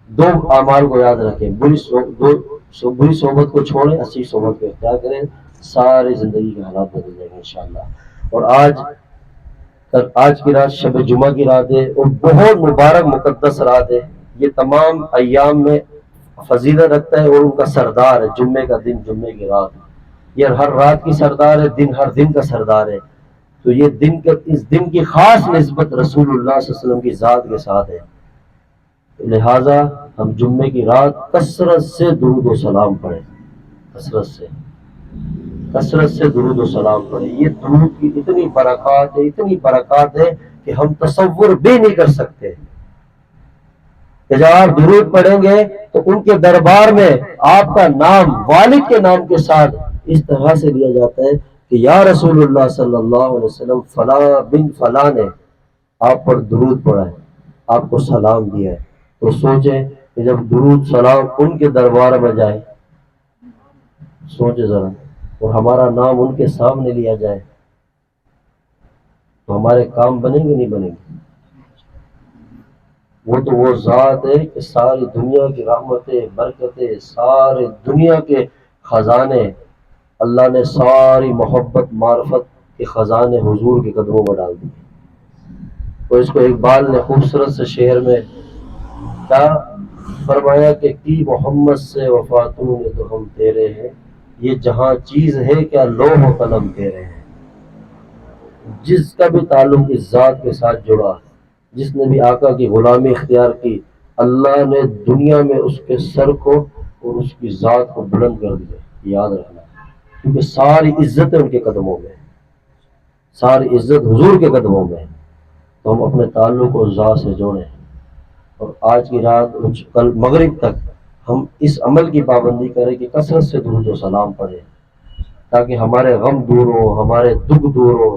دو اعمال کو یاد رکھیں، بری صحبت کو چھوڑیں، اچھی صحبت کو اختیار کریں، ساری زندگی کے حالات بدل جائیں گے انشاءاللہ۔ اور آج کی رات شب جمعہ کی رات ہے اور بہت مبارک مقدس رات ہے، یہ تمام ایام میں فضیلت رکھتا ہے اور ان کا سردار ہے جمعے کا دن، جمعے کی رات، یہ ہر رات کی سردار ہے، دن ہر دن کا سردار ہے۔ تو یہ اس دن کی خاص نسبت رسول اللہ صلی اللہ علیہ وسلم کی ذات کے ساتھ ہے، لہٰذا ہم جمعے کی رات کثرت سے درود و سلام پڑھیں، کثرت سے درود و سلام پڑھیں۔ یہ درود کی اتنی برکات ہے کہ ہم تصور بھی نہیں کر سکتے کہ جب آپ درود پڑھیں گے تو ان کے دربار میں آپ کا نام والد کے نام کے ساتھ اس طرح سے لیا جاتا ہے کہ یا رسول اللہ صلی اللہ علیہ وسلم فلاں بن فلاں نے آپ پر درود پڑھا ہے، آپ کو سلام دیا ہے۔ تو سوچیں کہ جب درود سلام ان کے دربار میں جائے، سوچے ذرا، اور ہمارا نام ان کے سامنے لیا جائے، تو ہمارے کام بنیں گے نہیں بنیں گے؟ وہ ذات ہے کہ ساری دنیا کی رحمتیں، برکتیں، سارے دنیا کے خزانے اللہ نے ساری محبت معرفت کہ خزانے حضور کے قدموں میں ڈال دیے. تو اس کو اقبال نے خوبصورت سے شعر میں کیا فرمایا کہ کی محمد سے وفاتوں نے تو ہم تیرے ہیں، یہ جہاں چیز ہے کیا لوح و قلم تیرے ہیں. جس کا بھی تعلق اس ذات کے ساتھ جڑا، جس نے بھی آقا کی غلامی اختیار کی، اللہ نے دنیا میں اس کے سر کو اور اس کی ذات کو بلند کر دیا. یاد رکھنا، کیونکہ ساری عزت ان کے قدموں میں، ساری عزت حضور کے قدموں میں. تو ہم اپنے تعلق کو ذات سے جوڑیں، اور آج کی رات کل مغرب تک ہم اس عمل کی پابندی کریں کہ کثرت سے درود و سلام پڑھیں، تاکہ ہمارے غم دور ہو، ہمارے دکھ دور ہو،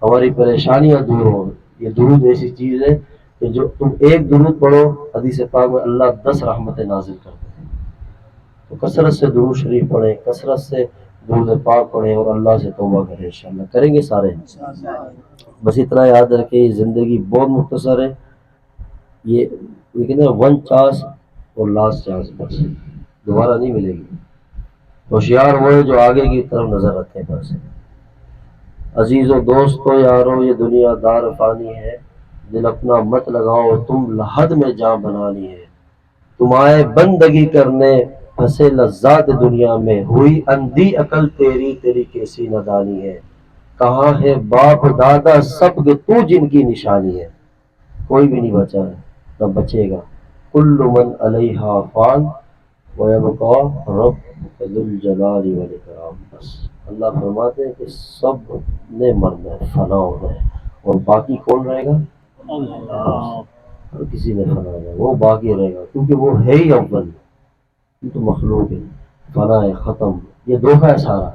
ہماری پریشانیاں دور ہوں. یہ درود ایسی چیز ہے کہ جو تم ایک درود پڑھو، حدیث پاک میں اللہ 10 رحمتیں نازل کرتے ہیں. تو کثرت سے درود شریف پڑھیں، کثرت سے درود پاک پڑھیں، اور اللہ سے توبہ کریں. انشاءاللہ کریں گے سارے. بس اتنا یاد رکھیں، یہ زندگی بہت مختصر ہے. یہ کہتے ہیں ون چانس اور لاسٹ چانس، بس دوبارہ نہیں ملے گی. ہوشیار وہ ہے جو آگے کی طرف نظر رکھے. بس عزیزو دوستو یارو یہ دنیا دار فانی ہے، دل اپنا مت لگاؤ تم لحد میں جان بنانی ہے. تم آئے بندگی کرنے پھنسے لذات دنیا میں، ہوئی اندھی عقل تیری تیری کیسی نادانی ہے. کہاں ہے باپ دادا سب کے تو جن کی نشانی ہے. کوئی بھی نہیں بچا ہے نہ بچے گا. کل من علیہا فان ویبقا ربک ذو الجلال والاکرام. بس اللہ فرماتے ہیں کہ سب نے مرنا ہے، فنا ہونا ہے، اور باقی کون رہے گا؟ اور کسی نے فنا ہے، وہ باقی رہے گا، کیونکہ وہ ہے ہی اول. یہ تو مخلوق ہے، فنا ہے، ختم. یہ دھوکہ ہے سارا.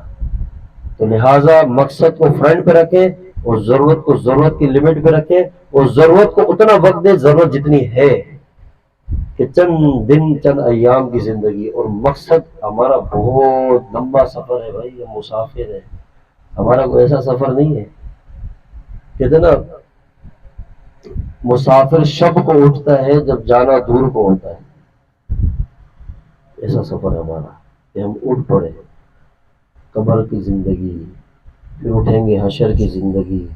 تو لہٰذا مقصد کو فرنٹ پہ رکھیں، اور ضرورت کو ضرورت کی لمٹ پہ رکھیں، اور ضرورت کو اتنا وقت دیں ضرورت جتنی ہے، کہ چند دن چند ایام کی زندگی. اور مقصد ہمارا بہت لمبا سفر ہے بھائی، ہم مسافر ہیں. ہمارا کوئی ایسا سفر نہیں ہے. کہتے نا مسافر شب کو اٹھتا ہے جب جانا دور کو ہوتا ہے. ایسا سفر ہے ہمارا کہ ہم اٹھ پڑے. قبر کی زندگی، پھر اٹھیں گے حشر کی زندگی،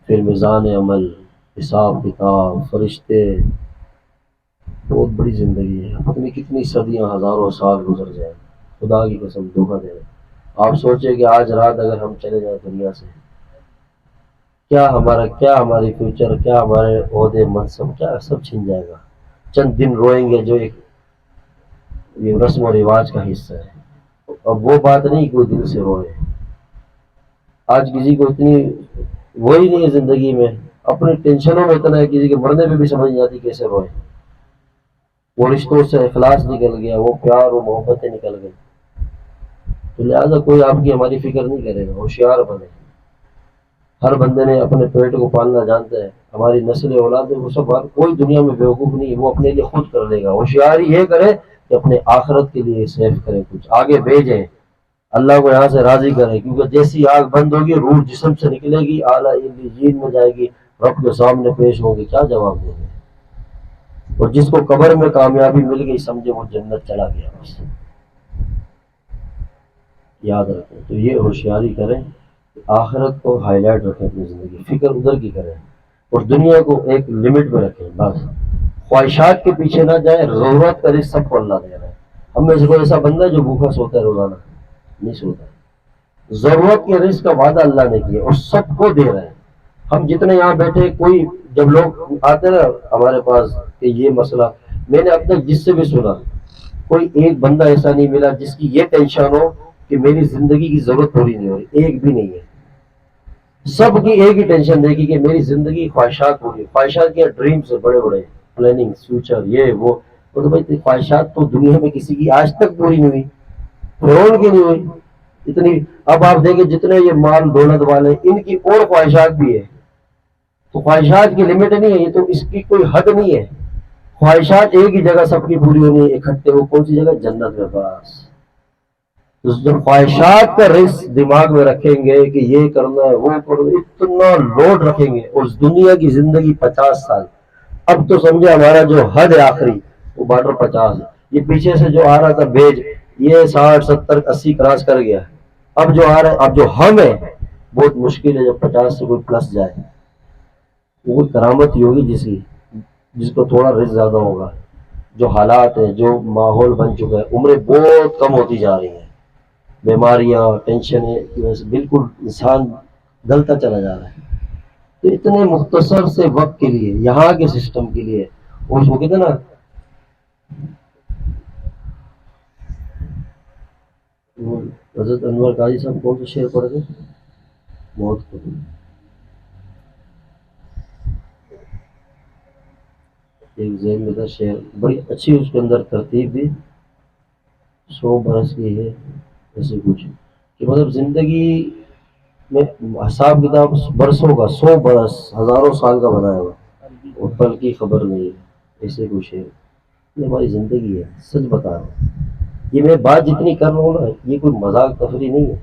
پھر میزان عمل، حساب کتاب، فرشتے. بہت بڑی زندگی ہے. اپنی کتنی صدیاں ہزاروں سال گزر جائیں، خدا کی قسم دھوکہ دے رہے. آپ سوچیں کہ آج رات اگر ہم چلے جائیں دنیا سے، کیا ہماری فیوچر، کیا ہمارے عہدے منصب، کیا سب چھن جائے گا. چند دن روئیں گے جو ایک یہ رسم و رواج کا حصہ ہے. اب وہ بات نہیں کوئی دل سے روئے. آج کسی کو اتنی وہی نہیں ہے زندگی میں، اپنی ٹینشنوں میں اتنا ہے، کسی کے مرنے پہ بھی سمجھ نہیں آتی کیسے روئے. وہ رشتوں سے اخلاص نکل گیا، وہ پیار و محبتیں نکل گئی. تو لہٰذا کوئی آپ کی ہماری فکر نہیں کرے گا. ہوشیار بنے. ہر بندے نے اپنے پیٹ کو پالنا جانتا ہے. ہماری نسل اولاد ہے، وہ سب کوئی دنیا میں بیوقوف نہیں ہے. وہ اپنے لیے خود کر لے گا. ہوشیاری یہ کرے کہ اپنے آخرت کے لیے سیف کرے، کچھ آگے بھیجیں، اللہ کو یہاں سے راضی کرے. کیونکہ جیسی آگ بند ہوگی روح جسم سے نکلے گی، اعلیٰ علیین میں جائے گی، رب کے سامنے پیش ہوگی. کیا جواب دیں گے؟ اور جس کو قبر میں کامیابی مل گئی سمجھے وہ جنت چلا گیا. بس یاد رکھیں. تو یہ ہوشیاری کریں، آخرت کو ہائی لائٹ رکھیں، اپنی زندگی فکر ادھر کی کریں، اور دنیا کو ایک لمٹ میں رکھیں. بس خواہشات کے پیچھے نہ جائیں. ضرورت کا رزق سب کو اللہ دے رہا ہے. ہم میں سے کوئی ایسا بندہ ہے جو بھوکا سوتا ہے روزانہ؟ نہیں سوتا. ضرورت کے رزق کا وعدہ اللہ نے کیا اور سب کو دے رہے ہیں. ہم جتنے یہاں بیٹھے، کوئی جب لوگ آتے نا ہمارے پاس کہ یہ مسئلہ، میں نے اب تک جس سے بھی سنا، کوئی ایک بندہ ایسا نہیں ملا جس کی یہ ٹینشن ہو کہ میری زندگی کی ضرورت پوری نہیں ہو رہی. ایک بھی نہیں ہے. سب کی ایک ہی ٹینشن دیکھی کہ میری زندگی خواہشات پوری. خواہشات کیا؟ ڈریمز بڑے بڑے، پلاننگ، فیوچر، یہ وہ. تو بھائی خواہشات تو دنیا میں کسی کی آج تک پوری نہیں ہوئی، فرعون کی نہیں ہوئی اتنی. اب آپ دیکھیں جتنے یہ مال دولت والے، ان کی اور خواہشات بھی ہے. تو خواہشات کی لمٹ نہیں ہے. یہ تو اس کی کوئی حد نہیں ہے. خواہشات ایک ہی جگہ سب کی پوری ہونی ہے اکٹھے. وہ کون سی جگہ؟ جنت میں. بس جب خواہشات کا رزق دماغ میں رکھیں گے کہ یہ کرنا ہے وہ کرنا، اتنا لوڈ رکھیں گے. اس دنیا کی زندگی 50 سال. اب تو سمجھے ہمارا جو حد ہے آخری وہ بارڈر 50 ہے. یہ پیچھے سے جو آ رہا تھا بھیج، یہ 60 70 80 کراس کر گیا. اب جو آ رہا ہے، اب جو ہم ہیں بہت مشکل ہے جب 50 سے کوئی پلس جائے، وہ کرامت ہی ہوگی جس کو تھوڑا رزق زیادہ ہوگا. جو حالات ہیں، جو ماحول بن چکا ہے، عمریں بہت کم ہوتی جا رہی ہیں، بیماریاں، ٹینشنیں کی وجہ سے بالکل انسان گلتا چلا جا رہا ہے. تو اتنے مختصر سے وقت کے لیے، یہاں کے سسٹم کے لیے، اور اس کو کہتے ہیں نا وہ حضرت انور قاضی صاحب کون سے شعر پڑھ گئے؟ موت کو ایک ذہن میں تھا شعر، بڑی اچھی اس کے اندر ترتیب بھی، 100 برس کی ہے ایسے کچھ، کہ مطلب زندگی میں حساب کتاب برسوں کا، 100 برس ہزاروں سال کا بنایا ہوا، اور پل کی خبر نہیں ہے، ایسے کچھ ہے. یہ ہماری زندگی ہے، سچ بتا رہا ہوں. یہ میں بات جتنی کر رہا ہوں نا، یہ کوئی مذاق تفریح نہیں ہے،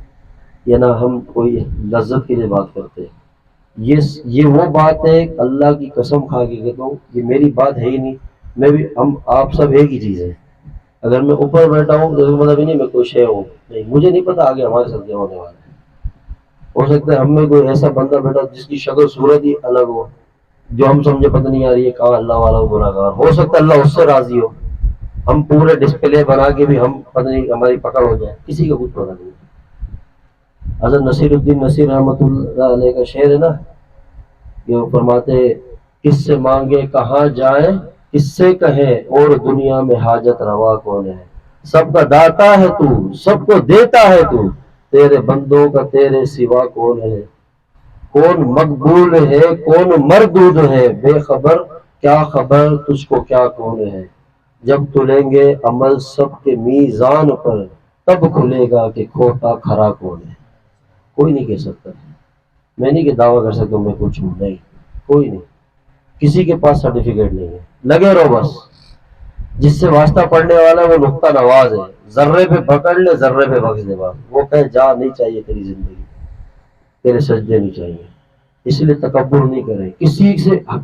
یا نہ ہم کوئی لذت کے لیے بات کرتے ہیں. یہ وہ بات ہے، اللہ کی قسم کھا کے کہتا ہوں، یہ میری بات ہے ہی نہیں. میں بھی، ہم آپ سب ایک ہی چیز ہے. اگر میں اوپر بیٹھا ہوں تو مطلب ہی نہیں میں کوئی شے ہوں، نہیں، مجھے نہیں پتا آگے ہمارے ساتھ کیا ہونے والا ہے. ہو سکتا ہے ہم میں کوئی ایسا بندہ بیٹھا جس کی شکل صورت ہی الگ ہو، جو ہم سمجھے پتہ نہیں آ رہی ہے کہاں اللہ والا گناہگار. ہو سکتا ہے اللہ اس سے راضی ہو، ہم پورے ڈسپلے بنا کے بھی ہم پتہ نہیں ہماری پکڑ ہو جائے، کسی کا کچھ پتہ نہیں. حضرت نصیر الدین نصیر رحمۃ اللہ علیہ کا شعر ہے نا، کہ وہ فرماتے کس سے مانگے کہاں جائیں، کس سے کہیں اور دنیا میں حاجت روا کون ہے. سب کا داتا ہے تو، سب کو دیتا ہے تو، تیرے بندوں کا تیرے سوا کون ہے. کون مقبول ہے کون مردود ہے، بے خبر کیا خبر تجھ کو کیا کون ہے. جب تلیں گے عمل سب کے میزان پر، تب کھلے گا کہ کھوٹا کھرا کون ہے. کوئی نہیں کہہ سکتا. میں نہیں کہ دعویٰ کر سکتا میں کچھ ہوں، نہیں، کوئی نہیں. کسی کے پاس سرٹیفکیٹ نہیں ہے. لگے رہو بس. جس سے واسطہ پڑھنے والا ہے وہ نقطہ نواز ہے، ذرے پہ پکڑ لے، ذرے پہ بخش دے بات. وہ کہے جا، نہیں چاہیے تیری زندگی، تیرے سجدے نہیں چاہیے. اس لیے تکبر نہیں کریں،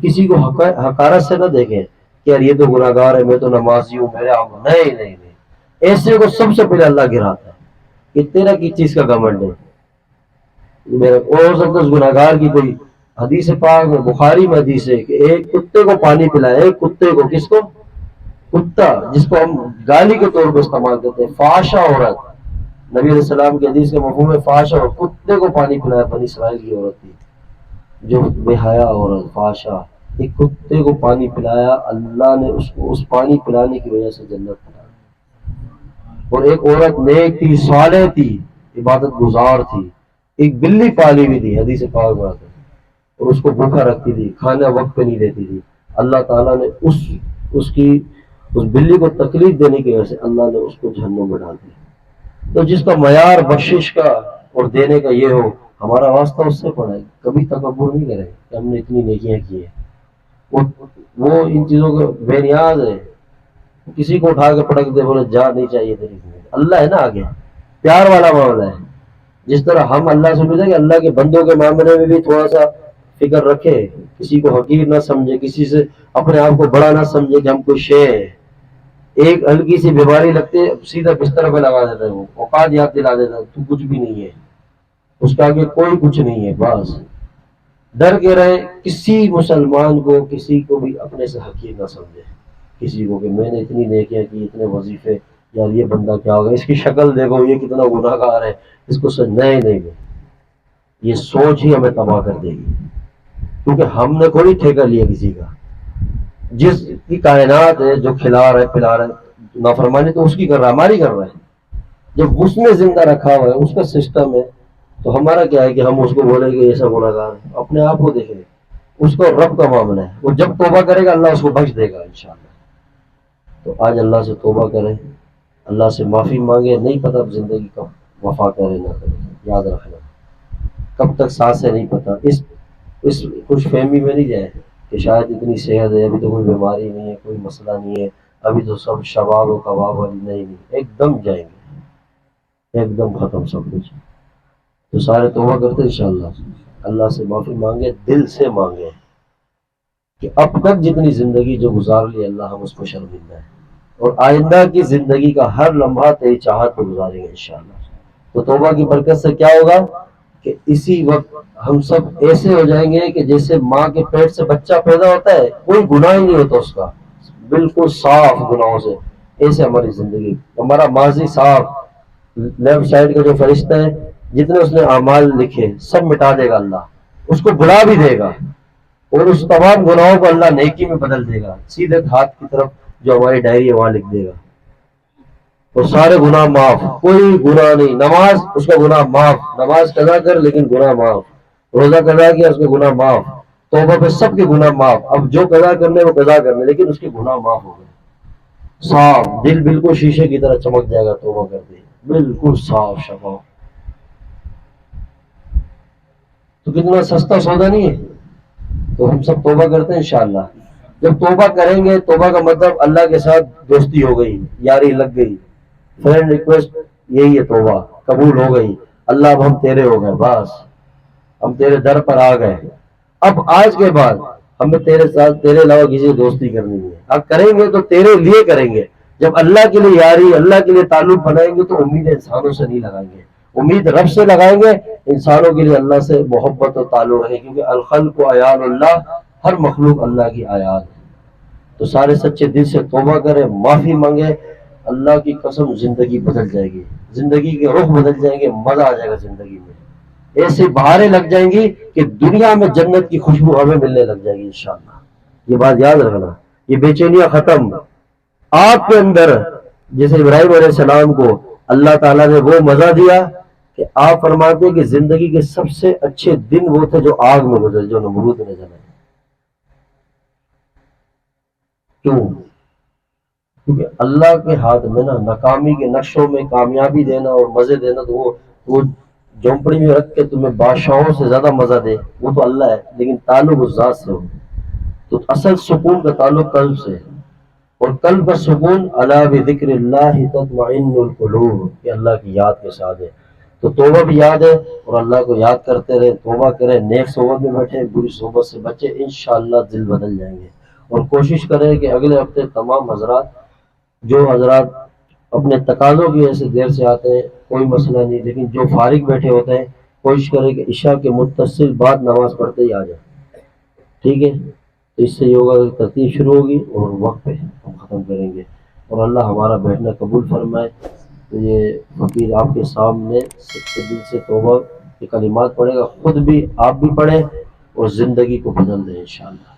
کسی کو حقارت سے نہ دیکھیں کہ یار یہ تو گناہ گار ہے، میں تو نمازی ہوں، میرے نہیں نہیں نہیں. ایسے کو سب سے پہلے اللہ گراتا ہے کہ تیرا کس چیز کا گھمنڈ ہے. میرا ہو سکتا ہے اس گناہ گار کی کوئی حدیث پاک میں، بخاری میں حدیث ہے کہ ایک کتے کو پانی پلائے، ایک کتے کو، کس کو؟ کتا، جس کو ہم گالی کے طور پر استعمال کرتے ہیں، فحاشا عورت. نبی علیہ السلام کی حدیث کے مفہوم میں فحاشا عورت، کتے کو پانی پلایا بنی اسرائیل کی عورت تھی جو بے حیا عورت، فحاشا. ایک کتے کو پانی پلایا، اللہ نے اس کو اس پانی پلانے کی وجہ سے جنت پلایا. اور ایک عورت نیک تھی، صالح تھی، عبادت گزار تھی، ایک بلی پالی ہوئی تھی، حدیث پاک میں آتا ہے، اور اس کو بھوکا رکھتی تھی، کھانا وقت پہ نہیں دیتی تھی. اللہ تعالیٰ نے اس بلی کو تکلیف دینے کی وجہ سے اللہ نے اس کو جہنم میں ڈال دیا. تو جس کا معیار بخشش کا اور دینے کا یہ ہو، ہمارا واسطہ اس سے پڑا ہے. کبھی تکبر نہیں کرے کہ ہم نے اتنی نیکیاں کی ہیں. وہ ان چیزوں کا بے نیاز ہے. کسی کو اٹھا کے پٹک دے، بولے جا، نہیں چاہیے تیری زندگی. اللہ ہے نا آگے، پیار والا معاملہ ہے. جس طرح ہم اللہ سے ملیں گے، اللہ کے بندوں کے معاملے میں بھی تھوڑا سا فکر رکھے، کسی کو حقیر نہ سمجھے، کسی سے اپنے آپ کو بڑا نہ سمجھے کہ ہم کوئی شے ہے. ایک ہلکی سی بیماری لگتے سیدھا بستر پہ لگا دیتا ہے، وہ اوقات یاد دلا دیتا ہے تو کچھ بھی نہیں ہے، اس کا آگے کوئی کچھ نہیں ہے. بس ڈر کے رہے، کسی مسلمان کو کسی کو بھی اپنے سے حقیر نہ سمجھے. کسی کو کہ میں نے اتنی نیکیاں کی، اتنے وظیفے، یار یہ بندہ کیا ہوگا، اس کی شکل دیکھو، یہ کتنا گناہ گار ہے، اس کو نہیں نہیں نہیں. یہ سوچ ہی ہمیں تباہ کر دے گی، کیونکہ ہم نے کوئی ٹھیکہ لیا کسی کا. جس کی کائنات ہے، جو کھلا رہا ہے پلا رہا ہے، نافرمانی تو اس کی کر رہا ہے، ہماری کر رہا ہے. جب اس نے زندہ رکھا ہوا ہے، اس کا سسٹم ہے، تو ہمارا کیا ہے کہ ہم اس کو بولیں کہ ایسا گناہ گار ہے. اپنے آپ کو دیکھیں، اس کو رب کا معاملہ ہے. وہ جب توبہ کرے گا اللہ اس کو بخش دے گا انشاءاللہ. تو آج اللہ سے توبہ کریں، اللہ سے معافی مانگے. نہیں پتہ زندگی کب وفا کرے نہ کرے، یاد رکھنا کب تک سانس ہے نہیں پتہ. اس خوش فہمی میں نہیں جائے کہ شاید اتنی صحت ہے، ابھی تو کوئی بیماری نہیں ہے، کوئی مسئلہ نہیں ہے، ابھی تو سب شباب و کباب والی. نہیں، ایک دم جائیں گے، ایک دم ختم سب کچھ. تو سارے توبہ کرتے انشاءاللہ، اللہ سے معافی مانگے، دل سے مانگے کہ اب تک جتنی زندگی جو گزار لی اللہ ہم اس کو شرمندہ ہے، اور آئندہ کی زندگی کا ہر لمحہ تیری چاہت پہ گزاریں گے انشاءاللہ. تو توبہ کی برکت سے کیا ہوگا؟ کہ اسی وقت ہم سب ایسے ہو جائیں گے کہ جیسے ماں کے پیٹ سے بچہ پیدا ہوتا ہے، کوئی گناہ ہی نہیں ہوتا اس کا، بالکل صاف گناہوں سے. ایسے ہماری زندگی، ہمارا ماضی صاف. لیفٹ سائڈ کا جو فرشتہ ہے، جتنے اس نے اعمال لکھے سب مٹا دے گا اللہ، اس کو بلا بھی دے گا، اور اس تمام گناہوں کو اللہ نیکی میں بدل دے گا. سیدھے ہاتھ کی طرف جو ہماری ڈائری ہے وہاں لکھ دے گا، وہ سارے گناہ معاف، کوئی گناہ نہیں. نماز اس کا گناہ معاف، نماز قضا کر لیکن گناہ معاف. روزہ قضا کیا اس کے گناہ معاف. توبہ پہ سب کے گناہ معاف. اب جو قضا کرنے وہ قضا کرنے، لیکن اس کے گناہ معاف ہو گئے. صاف دل، بالکل شیشے کی طرح چمک جائے گا توبہ کرتے ہی، بالکل صاف شفاف. تو کتنا سستا سودا نہیں ہے. تو ہم سب توبہ کرتے ہیں انشاءاللہ. جب توبہ کریں گے، توبہ کا مطلب اللہ کے ساتھ دوستی ہو گئی، یاری لگ گئی، فرینڈ ریکویسٹ، یہی ہے توبہ. قبول ہو گئی. اللہ اب ہم تیرے ہو گئے، بس ہم تیرے در پر آ گئے. اب آج کے بعد ہمیں تیرے ساتھ، تیرے علاوہ کسی سے دوستی کرنی ہے. اب کریں گے تو تیرے لیے کریں گے. جب اللہ کے لیے یاری، اللہ کے لیے تعلق بنائیں گے تو امید انسانوں سے نہیں لگائیں گے، امید رب سے لگائیں گے. انسانوں کے لیے اللہ سے محبت و تعلق رہے، کیونکہ الخلق و عیال اللہ، ہر مخلوق اللہ کی آیات ہے. تو سارے سچے دل سے توبہ کریں، معافی مانگے. اللہ کی قسم زندگی بدل جائے گی، زندگی کے رخ بدل جائیں گے، مزہ آ جائے گا زندگی میں. ایسے بہاریں لگ جائیں گی کہ دنیا میں جنت کی خوشبو ہمیں ملنے لگ جائے گی انشاءاللہ. یہ بات یاد رکھنا. یہ بے چینیاں ختم. آپ کے اندر جیسے ابراہیم علیہ السلام کو اللہ تعالیٰ نے وہ مزہ دیا کہ آپ فرماتے ہیں کہ زندگی کے سب سے اچھے دن وہ تھے جو آگ میں گزرے، جو نمرود نے جلائے. کیوں؟ کیونکہ اللہ کے ہاتھ میں نا، ناکامی کے نقشوں میں کامیابی دینا اور مزے دینا، تو وہ جھونپڑی میں رکھ کے تمہیں بادشاہوں سے زیادہ مزہ دے، وہ تو اللہ ہے، لیکن تعلق اس ذات سے ہو. تو اصل سکون کا تعلق قلب سے ہے، اور قلب کا سکون الا بذکر اللہ تطمئن القلوب، یہ اللہ کی یاد کے ساتھ ہے. تو توبہ بھی یاد ہے، اور اللہ کو یاد کرتے رہے، توبہ کریں، نیک صحبت میں بیٹھے، بری صحبت سے بچے، انشاءاللہ دل بدل جائیں گے. اور کوشش کریں کہ اگلے ہفتے تمام حضرات، جو حضرات اپنے تقاضوں کی وجہ سے دیر سے آتے ہیں کوئی مسئلہ نہیں، لیکن جو فارغ بیٹھے ہوتے ہیں کوشش کریں کہ عشاء کے متصل بعد نماز پڑھتے ہی آ جائیں. ٹھیک ہے؟ تو اس سے یوگا کی ترتیب شروع ہوگی اور وقت پہ ہم ختم کریں گے. اور اللہ ہمارا بیٹھنا قبول فرمائے. تو یہ فقیر آپ کے سامنے سچے دل سے توبہ کے کلمات پڑھے گا، خود بھی آپ بھی پڑھیں اور زندگی کو بدل دیں انشاءاللہ.